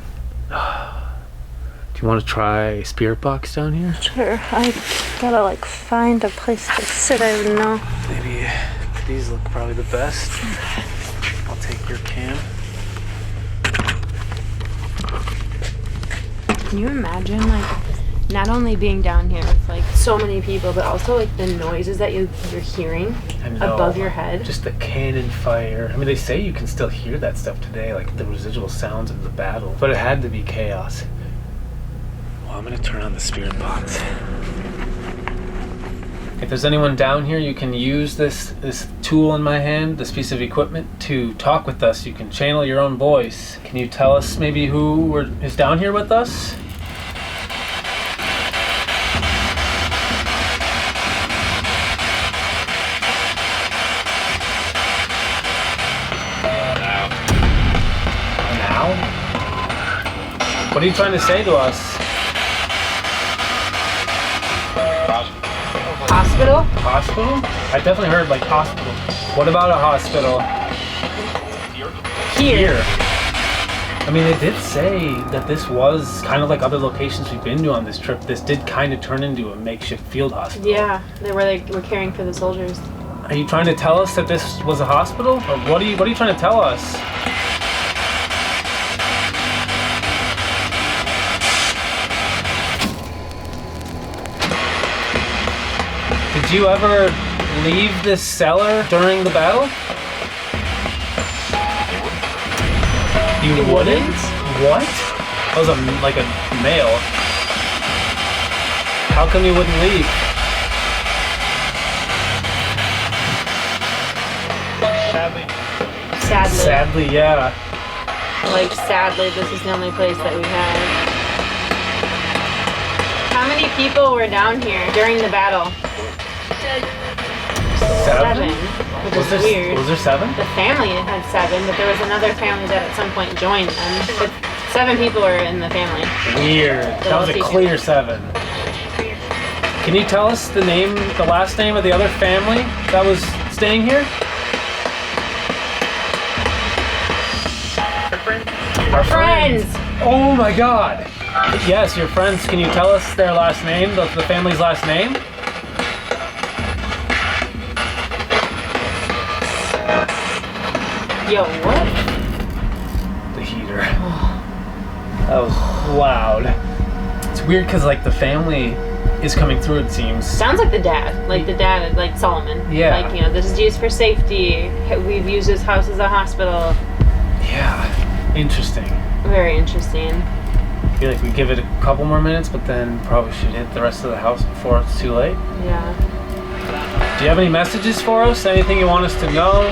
Do you want to try spirit box down here? Sure, I gotta like find a place to sit, I don't know. Maybe these look probably the best. I'll take your cam. Can you imagine like not only being down here with like so many people, but also like the noises that you're hearing I know. above your head? Just the cannon fire. I mean, they say you can still hear that stuff today, like the residual sounds of the battle. But it had to be chaos. Well, I'm gonna turn on the spirit box. If there's anyone down here, you can use this tool in my hand, this piece of equipment, to talk with us. You can channel your own voice. Can you tell us maybe who is down here with us? What are you trying to say to us? Hospital? Hospital? I definitely heard like hospital. What about a hospital? Here. I mean, it did say that this was kind of like other locations we've been to on this trip. This did kind of turn into a makeshift field hospital. Yeah, they were caring for the soldiers. Are you trying to tell us that this was a hospital? Or what are you trying to tell us? Did you ever leave this cellar during the battle? You wouldn't? What? That was like a male. How come you wouldn't leave? Sadly, yeah. Like, sadly, this is the only place that we have. How many people were down here during the battle? 7. Which is weird. Was there 7? The family had 7, but there was another family that at some point joined them. But 7 people were in the family. Weird. That was a clear 7. Can you tell us the last name of the other family that was staying here? Our friends! Oh my god! Yes, your friends. Can you tell us their last name, the family's last name? Yo, what? The heater. That was loud. It's weird because like the family is coming through, it seems. Sounds like the dad, like Solomon. Yeah. Like, you know, this is used for safety. We've used this house as a hospital. Yeah. Interesting. Very interesting. I feel like we give it a couple more minutes, but then probably should hit the rest of the house before it's too late. Yeah. Do you have any messages for us? Anything you want us to know?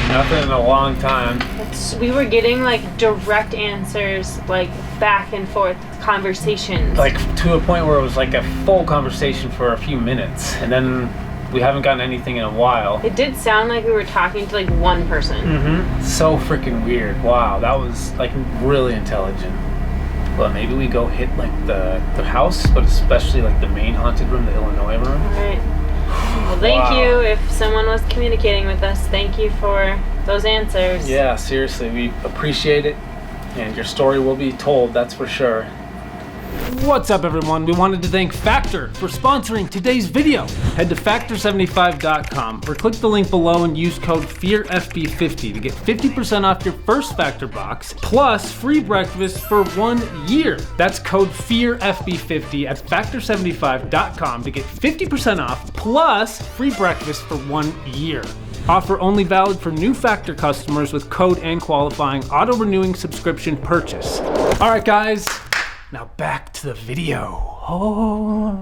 Nothing in a long time. We were getting like direct answers, like back and forth conversations. Like to a point where it was like a full conversation for a few minutes, and then we haven't gotten anything in a while. It did sound like we were talking to like one person. Mm-hmm. So freaking weird. Wow, that was like really intelligent. Well, maybe we go hit like the house, but especially like the main haunted room, the Illinois room. All right. Well, thank you. If someone was communicating with us, thank you for those answers. Yeah, seriously, we appreciate it, and your story will be told, that's for sure. What's up, everyone? We wanted to thank Factor for sponsoring today's video. Head to factor75.com or click the link below and use code FEARFB50 to get 50% off your first Factor box plus free breakfast for 1 year. That's code FEARFB50 at factor75.com to get 50% off plus free breakfast for 1 year. Offer only valid for new Factor customers with code and qualifying auto-renewing subscription purchase. All right, guys. Now back to the video. Oh.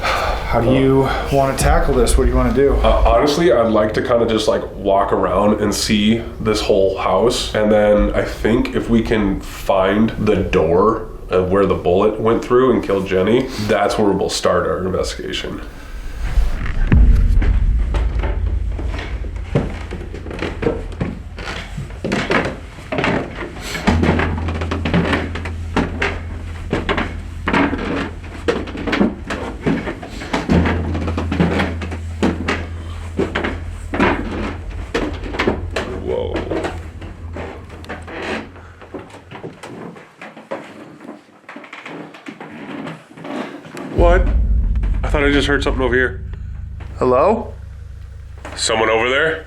How do you want to tackle this? What do you want to do? Honestly, I'd like to kind of just like walk around and see this whole house. And then I think if we can find the door where the bullet went through and killed Jennie, that's where we'll start our investigation. What? I thought I just heard something over here. Hello? Someone over there?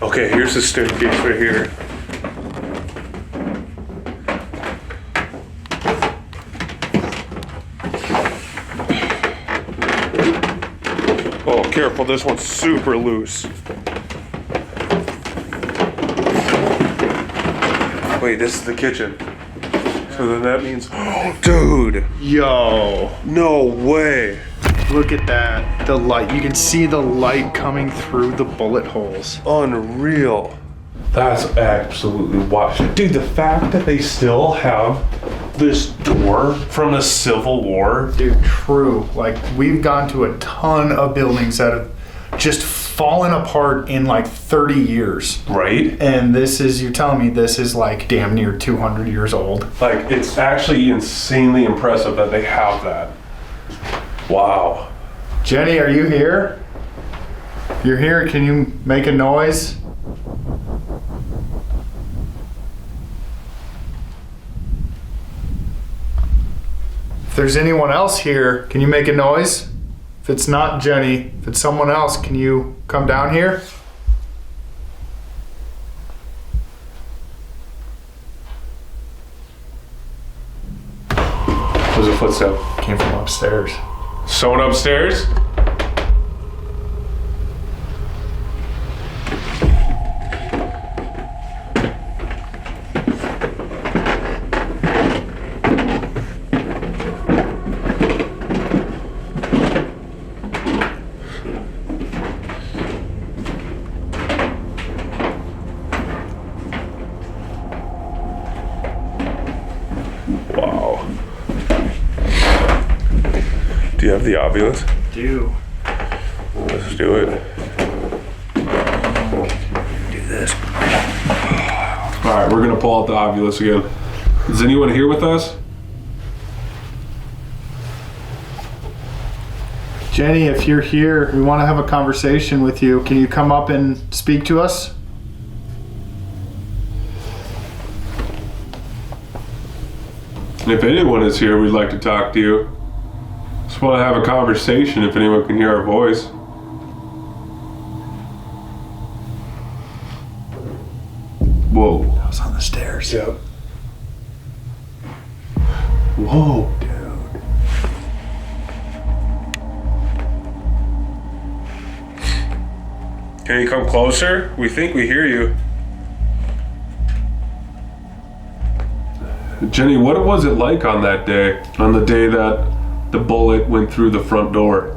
Okay, here's the staircase right here. Oh, careful, this one's super loose. Wait, this is the kitchen. So then that means, dude, Yo, no way. look at that. The light, you can see the light coming through the bullet holes. Unreal. That's absolutely wild. Dude, the fact that they still have this door from the Civil War. Dude, true. Like, we've gone to a ton of buildings that have just fallen apart in like 30 years. Right? And this is, you're telling me this is like damn near 200 years old. Like, it's actually insanely impressive that they have that. Wow. Jennie, are you here? If you're here, can you make a noise? If there's anyone else here, can you make a noise? If it's not Jennie, if it's someone else, can you come down here? There's a footstep. Came from upstairs. Someone upstairs? Wow. Do you have the obulus? Do Let's do it. this. All right, we're gonna pull out the obulus again. Is anyone here with us? Jennie, if you're here, we want to have a conversation with you. Can you come up and speak to us? If anyone is here, we'd like to talk to you. Just want to have a conversation if anyone can hear our voice. Whoa. I was on the stairs. Yep. Whoa. Dude. Can you come closer? We think we hear you. Jennie, what was it like on that day? On the day that the bullet went through the front door?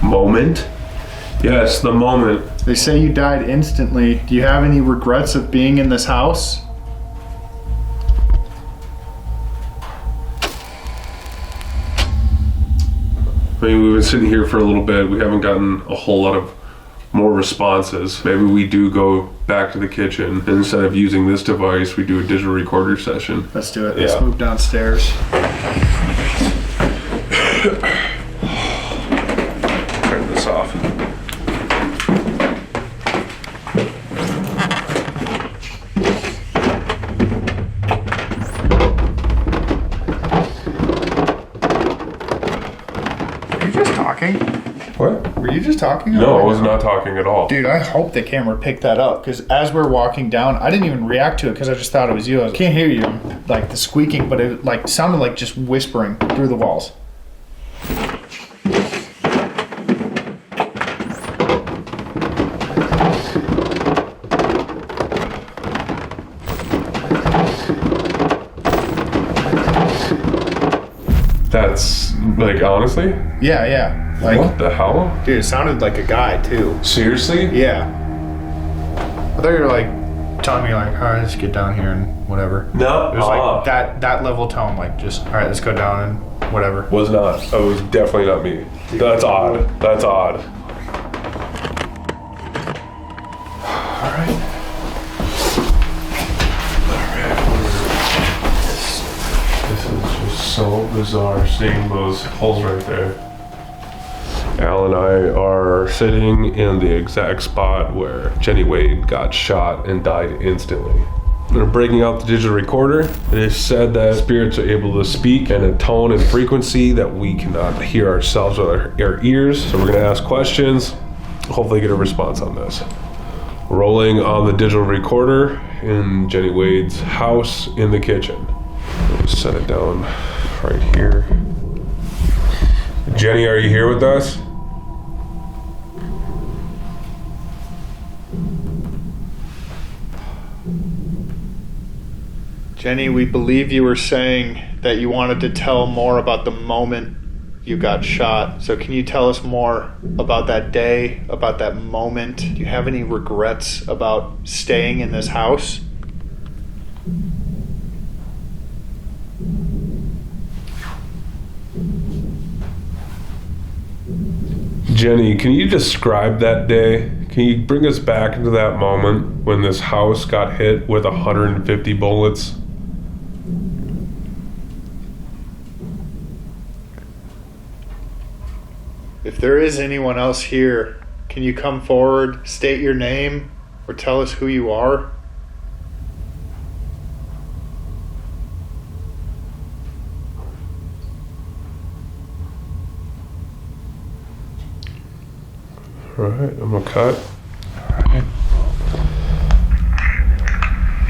Moment? Yes, the moment. They say you died instantly. Do you have any regrets of being in this house? I mean, we've been sitting here for a little bit. We haven't gotten a whole lot of more responses. Maybe we do go back to the kitchen. And instead of using this device, we do a digital recorder session. Let's do it. Let's Yeah. move downstairs. Turn this off. Were you just talking? What? Were you just talking? No, I was not talking at all. Dude, I hope the camera picked that up, because as we're walking down, I didn't even react to it because I just thought it was you. I can't hear you, like the squeaking, but it like sounded like just whispering through the walls. That's, like, honestly? Yeah. Like, What the hell? dude, it sounded like a guy too. Seriously? Yeah. I thought you were like telling me like, all right, let's get down here and whatever. No. It was like that level tone, like just all right, let's go down and whatever. Was not. It was definitely not me. That's odd. That's odd. All right. This is just so bizarre seeing those holes right there. Al and I are sitting in the exact spot where Jennie Wade got shot and died instantly. We're breaking out the digital recorder. It is said that spirits are able to speak in a tone and frequency that we cannot hear ourselves with our ears. So we're gonna ask questions, hopefully get a response on this. Rolling on the digital recorder in Jennie Wade's house in the kitchen. Set it down right here. Jennie, are you here with us? Jennie, we believe you were saying that you wanted to tell more about the moment you got shot. So can you tell us more about that day, about that moment? Do you have any regrets about staying in this house? Jennie, can you describe that day? Can you bring us back into that moment when this house got hit with 150 bullets? If there is anyone else here, can you come forward, state your name, or tell us who you are? All right, I'm gonna cut.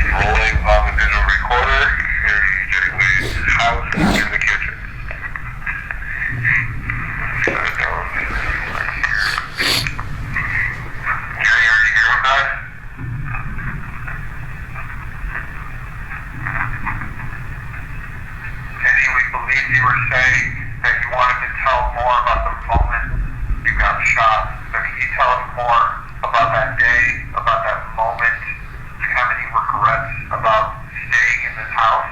Rolling on the digital recorder. Here's Jennie Wade's house in the kitchen. Shut it down. Jennie, are you here with us? Jennie, we believe you were saying that you wanted to tell more about the moment you got shot. So can you tell us more about that day, about that moment? Do you have any regrets about staying in this house?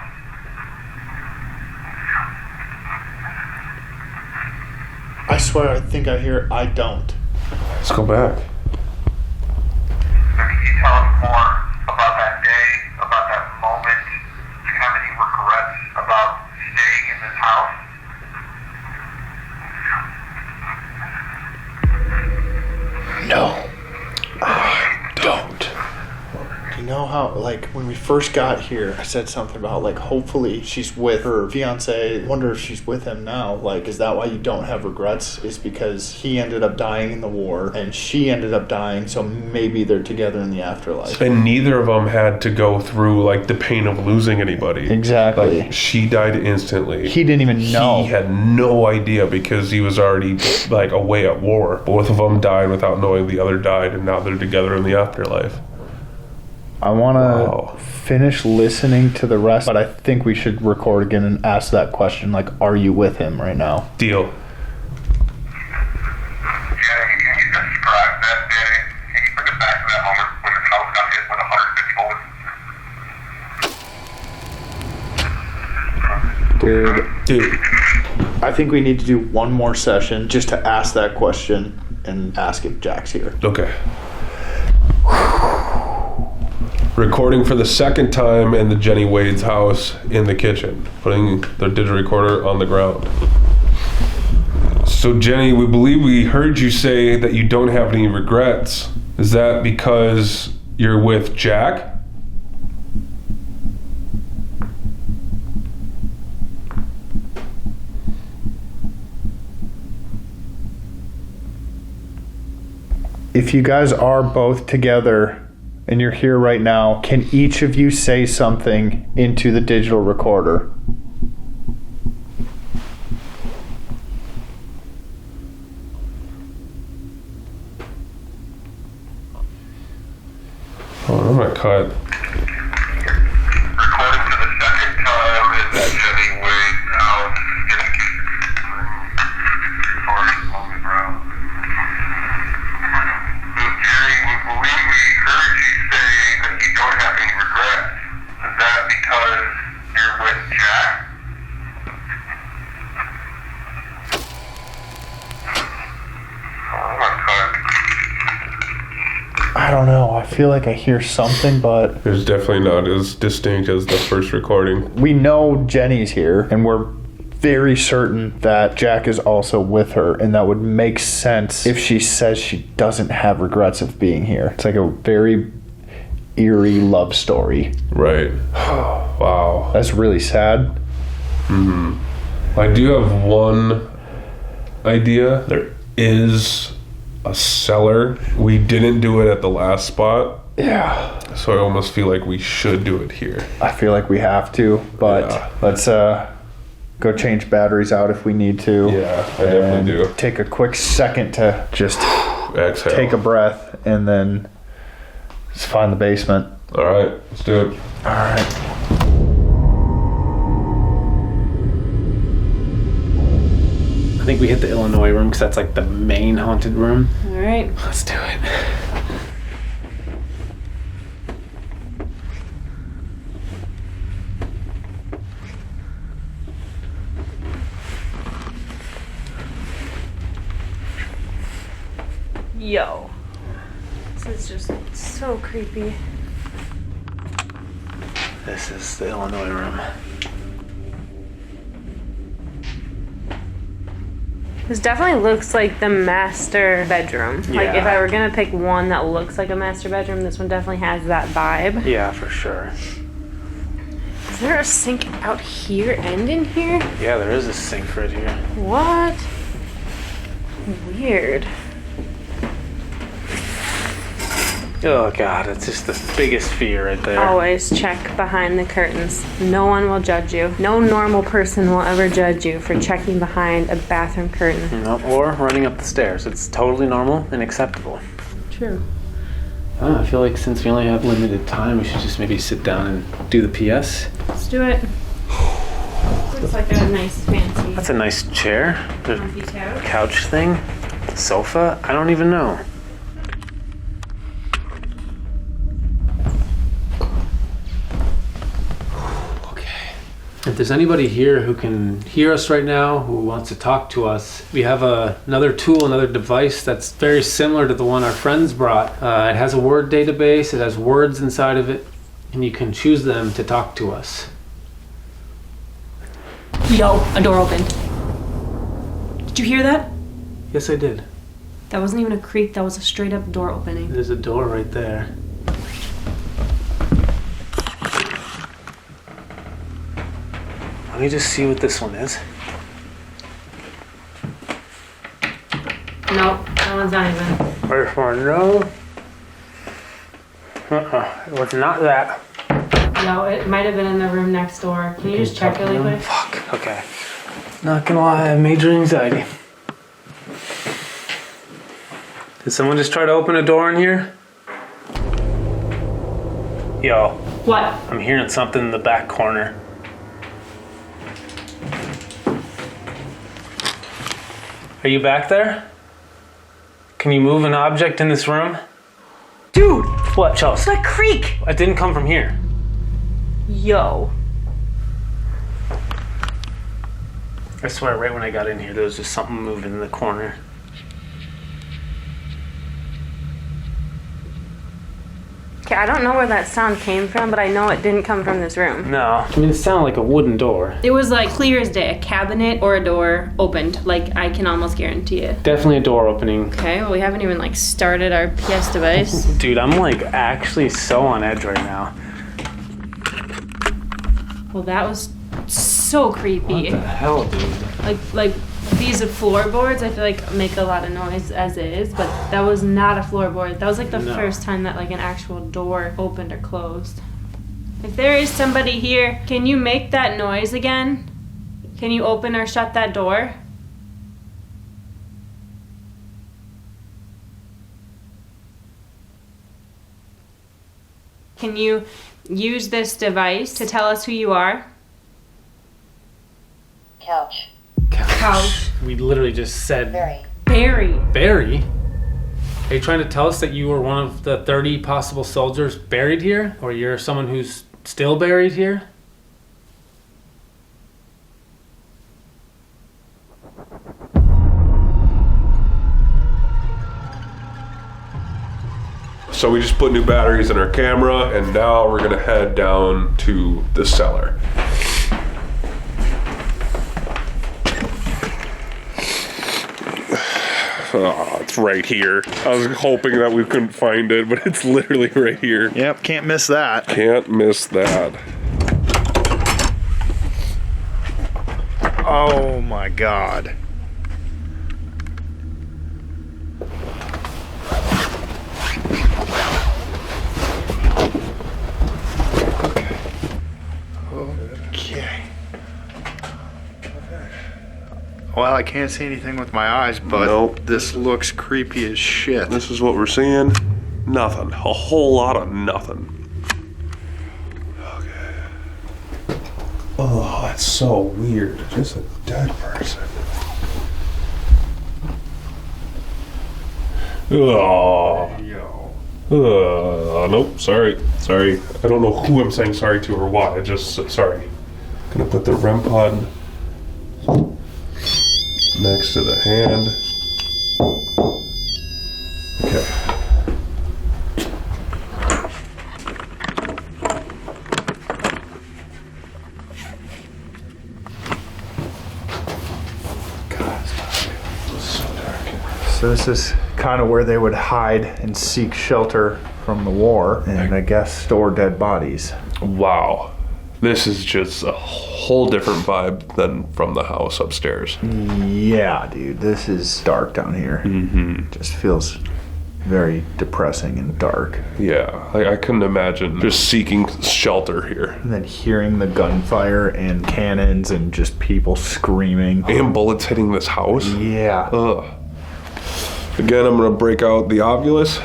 I swear I think I hear I don't. Let's go back. So can you tell us more about that day, about that moment? Do you have any regrets about staying in this house? No, I don't. You know how, like, when we first got here, I said something about, like, hopefully she's with her fiance. Wonder if she's with him now. Like, is that why you don't have regrets? Is because he ended up dying in the war and she ended up dying, so maybe they're together in the afterlife. And neither of them had to go through like the pain of losing anybody. Exactly. Like, she died instantly. He didn't even know. He had no idea because he was already like away at war. Both of them died without knowing the other died, and now they're together in the afterlife. I want to Wow. finish listening to the rest, but I think we should record again and ask that question, like, are you with him right now? Deal. Jennie, can you describe that day? Can you bring us back to that moment when this house got hit with 150 bullets? Dude, I think we need to do one more session just to ask that question and ask if Jack's here. okay. Recording for the second time in the Jennie Wade's house in the kitchen, putting the digital recorder on the ground. So Jennie, we believe we heard you say that you don't have any regrets. Is that because you're with Jack? If you guys are both together and you're here right now, can each of you say something into the digital recorder? Oh, I'm gonna cut. Recording for the second time in Jennie Wade's house in the kitchen. Recording on the ground. So Jennie, we believe we heard you say that you don't have any regrets. Is that because you're with Jack? Oh my God. I don't know. I feel like I hear something, but It's definitely not as distinct as the first recording. we know Jenny's here, and we're very certain that Jack is also with her, and that would make sense if she says she doesn't have regrets of being here. It's like a very eerie love story. Right. Wow. That's really sad. I do have one idea. There is a cellar. We didn't do it at the last spot, Yeah. so I almost feel like we should do it here. I feel like we have to, but Yeah. let's go change batteries out if we need to. Yeah, I definitely And do. take a quick second to just Exhale. take a breath and then just find the basement. All right, let's do it. All right. I think we hit the Illinois room because that's like the main haunted room. All right. Let's do it. Yo. This is just so creepy. This is the Illinois room. This definitely looks like the master bedroom. Like Yeah. if I were gonna pick one that looks like a master bedroom, this one definitely has that vibe. Yeah, for sure. Is there a sink out here and in here? Yeah, there is a sink right here. What? Weird. Oh God, it's just the biggest fear right there. Always check behind the curtains. No one will judge you. No normal person will ever judge you for checking behind a bathroom curtain. No, or running up the stairs. It's totally normal and acceptable. True. I feel like since we only have limited time, we should just maybe sit down and do the PS. Let's do it. Looks like a nice fancy That's a nice chair. There's comfy a couch. couch thing, sofa. I don't even know. If there's anybody here who can hear us right now, who wants to talk to us, we have another tool, another device that's very similar to the one our friends brought. It has a word database, it has words inside of it, and you can choose them to talk to us. Yo, a door opened. Did you hear that? Yes, I did. That wasn't even a creak, that was a straight up door opening. There's a door right there. Let me just see what this one is. Nope, that one's not even. First one, no. It was not that. No, it might have been in the room next door. Can you just check really quick? Fuck, okay. Not gonna lie, I have major anxiety. Did someone just try to open a door in here? Yo, What? I'm hearing something in the back corner. Are you back there? Can you move an object in this room? Dude, What, Chelsea? that creak! It didn't come from here. Yo. I swear, right when I got in here, there was just something moving in the corner. Okay, I don't know where that sound came from, but I know it didn't come from this room. No. I mean, it sounded like a wooden door. It was like clear as day. A cabinet or a door opened. Like, I can almost guarantee it. Definitely a door opening. Okay, well, we haven't even like started our PS device. Dude, I'm like actually so on edge right now. Well, that was so creepy. What the hell, dude? Like these floorboards, I feel like make a lot of noise as it is, but that was not a floorboard. That was like the No. first time that like an actual door opened or closed. If there is somebody here, can you make that noise again? Can you open or shut that door? Can you use this device to tell us who you are? Couch. Couch. We literally just said Very. Barry. Barry. Are you trying to tell us that you were one of the 30 possible soldiers buried here? Or you're someone who's still buried here? So we just put new batteries in our camera, and now we're gonna head down to the cellar. Oh, it's right here. I was hoping that we couldn't find it, but it's literally right here. Yep, can't miss that. Can't miss that. Oh my god. Okay. Well, I can't see anything with my eyes, but Nope. this looks creepy as shit. This is what we're seeing. Nothing. A whole lot of nothing. Okay. Oh, that's so weird. Just a dead person. Oh. Nope, sorry. I don't know who I'm saying sorry to or why. I just, sorry. Gonna put the REM pod next to the hand. Okay. So this is kind of where they would hide and seek shelter from the war, and I guess store dead bodies. Wow. This is just a whole different vibe than from the house upstairs. Yeah, dude, this is dark down here. Mm-hmm. Just feels very depressing and dark. Yeah, I couldn't imagine just seeking shelter here. And then hearing the gunfire and cannons and just people screaming. And bullets hitting this house? Yeah. Ugh. Again, I'm gonna break out the Ovilus,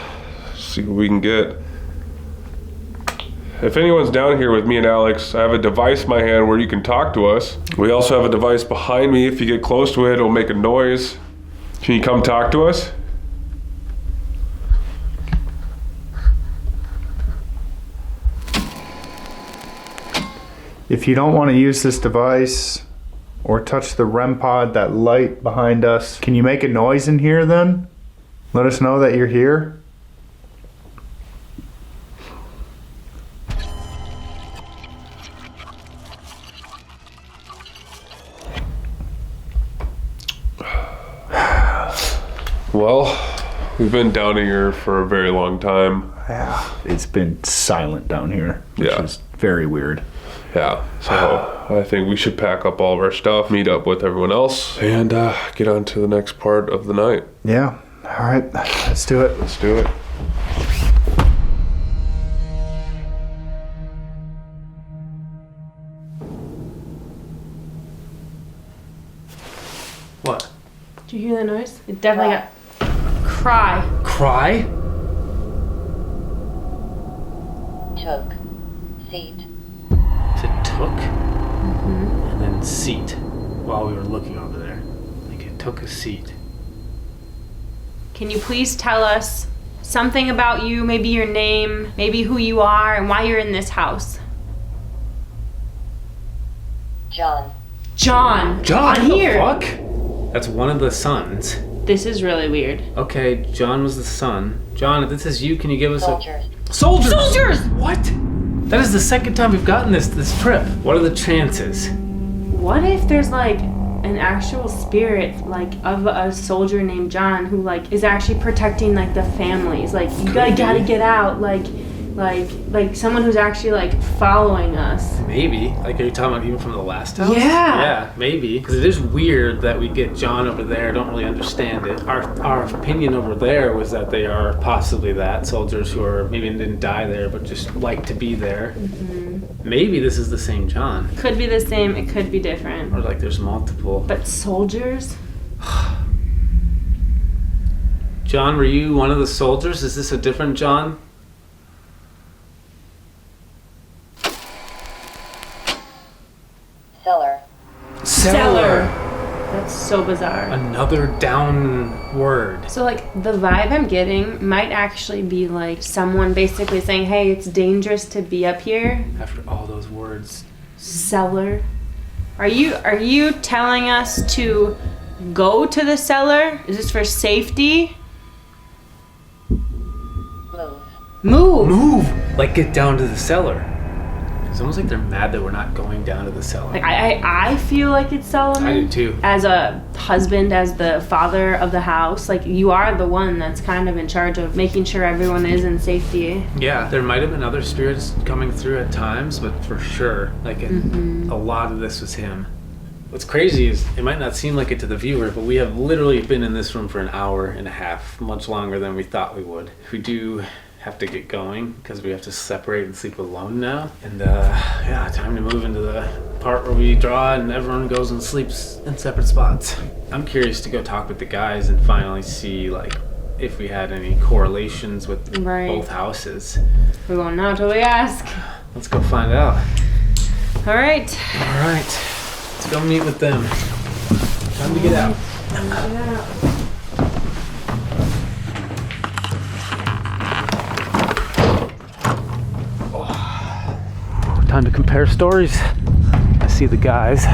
see what we can get. If anyone's down here with me and Alex, I have a device in my hand where you can talk to us. We also have a device behind me. If you get close to it, it'll make a noise. Can you come talk to us? If you don't want to use this device or touch the REM pod, that light behind us, can you make a noise in here then? Let us know that you're here. Well, we've been down here for a very long time. Yeah, it's been silent down here, which is very weird. Yeah, so I think we should pack up all of our stuff, meet up with everyone else, and get on to the next part of the night. Yeah, all right, let's do it. Let's do it. What? Did you hear that noise? It definitely got... Cry. Cry? Took. Seat. It took? Mm-hmm. And then seat while we were looking over there. Like it took a seat. Can you please tell us something about you, maybe your name, maybe who you are, and why you're in this house? John. John. John, On here. what the fuck? That's one of the sons. This is really weird. Okay, John was the son. John, if this is you, can you give us Soldiers. Soldiers! Soldiers! What? That is the second time we've gotten this trip. What are the chances? What if there's like an actual spirit like of a soldier named John who like is actually protecting like the families? Like you gotta get out. Like someone who's actually like following us. Maybe. Like, are you talking about even from the last house? Yeah. Yeah, maybe. Because it is weird that we get John over there. I don't really understand it. Our opinion over there was that they are possibly that soldiers who are maybe didn't die there, but just like to be there. Mm-hmm. Maybe this is the same John. Could be the same. It could be different. Or like there's multiple. But soldiers? John, were you one of the soldiers? Is this a different John? Cellar. That's so bizarre. Another down word. So like the vibe I'm getting might actually be like someone basically saying, hey, it's dangerous to be up here. After all those words. Cellar. Are you telling us to go to the cellar? Is this for safety? Move. Like get down to the cellar. It's almost like they're mad that we're not going down to the cellar. Like I feel like it's Solomon. I do too. As a husband, as the father of the house, like you are the one that's kind of in charge of making sure everyone is in safety. Yeah, there might have been other spirits coming through at times, but for sure, like a lot of this was him. What's crazy is it might not seem like it to the viewer, but we have literally been in this room for an hour and a half, much longer than we thought we would. We do have to get going because we have to separate and sleep alone now. And yeah, time to move into the part where we draw and everyone goes and sleeps in separate spots. I'm curious to go talk with the guys and finally see like if we had any correlations with both houses. We won't know until we ask. Let's go find out. All right. Let's go meet with them. Time to get out. Time to compare stories. I see the guys.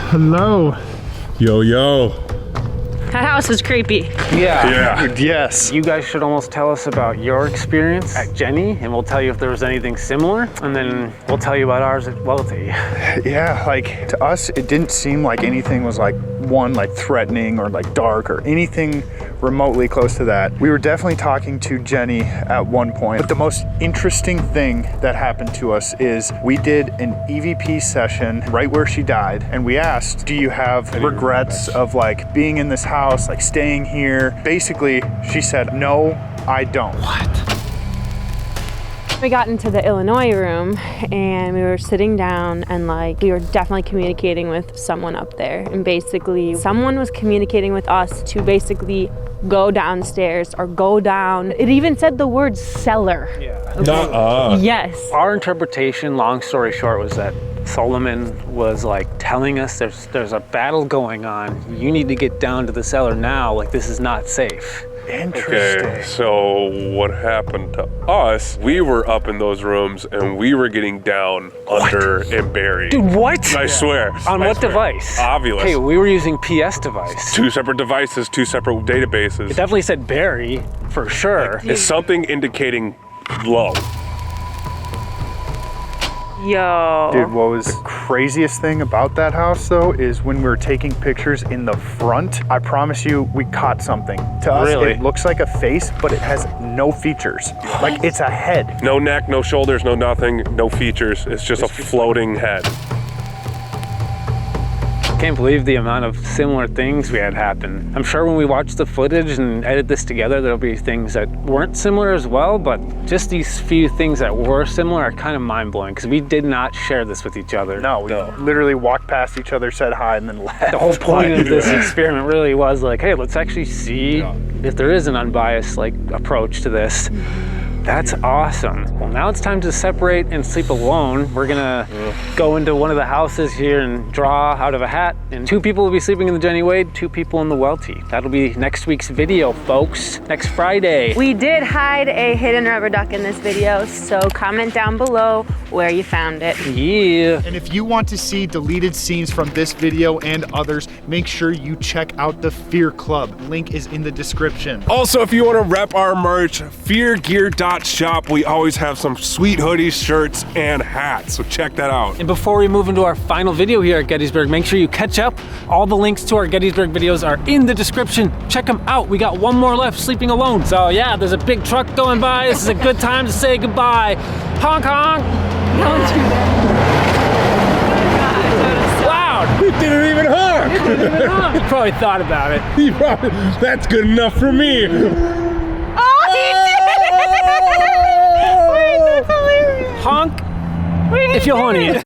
Hello. Yo, yo. That house is creepy. Yeah. Yes. You guys should almost tell us about your experience at Jennie, and we'll tell you if there was anything similar, and then we'll tell you about ours at Welty. Yeah, like to us, it didn't seem like anything was like threatening or like dark or anything remotely close to that. We were definitely talking to Jennie at one point, but the most interesting thing that happened to us is we did an EVP session right where she died, and we asked, do you have regrets of like being in this house, like staying here? Basically, she said, no, I don't. What? We got into the Illinois room and we were sitting down and like we were definitely communicating with someone up there, and basically someone was communicating with us to basically go downstairs or go down. It even said the word cellar. Yeah. Yes. Our interpretation, long story short, was that Solomon was like telling us there's a battle going on. You need to get down to the cellar now. Like, this is not safe. Interesting. Okay, so what happened to us? We were up in those rooms and we were getting down under and buried. Dude, what? I swear. On what device? Ovilus. Hey, we were using PS device. 2 separate devices, 2 separate databases. It definitely said bury, for sure. Is something indicating low? Yo. Dude, what was the craziest thing about that house though is when we were taking pictures in the front, I promise you we caught something. To us, Really? it looks like a face, but it has no features. Like it's a head. No neck, no shoulders, no nothing, no features. It's just a floating head. I can't believe the amount of similar things we had happen. I'm sure when we watch the footage and edit this together, there'll be things that weren't similar as well, but just these few things that were similar are kind of mind-blowing because we did not share this with each other. No, we literally walked past each other, said hi, and then left. The whole point of this experiment really was like, hey, let's actually see if there is an unbiased like approach to this. That's awesome. Well, now it's time to separate and sleep alone. We're gonna go into one of the houses here and draw out of a hat. And 2 people will be sleeping in the Jennie Wade, 2 people in the Welty. That'll be next week's video, folks. Next Friday. We did hide a hidden rubber duck in this video, so comment down below where you found it. Yeah. And if you want to see deleted scenes from this video and others, make sure you check out the Fear Club. Link is in the description. Also, if you want to rep our merch, feargear.shop. We always have some sweet hoodies, shirts, and hats, so check that out. And before we move into our final video here at Gettysburg, make sure you catch up. All the links to our Gettysburg videos are in the description. Check them out. We got one more left, sleeping alone. So yeah, there's a big truck going by. This is a good time to say goodbye. Honk honk. Don't do that. Loud. It didn't even honk. You probably thought about it. That's good enough for me. Oh, he did it! Wait, that's hilarious. Honk if you're horny.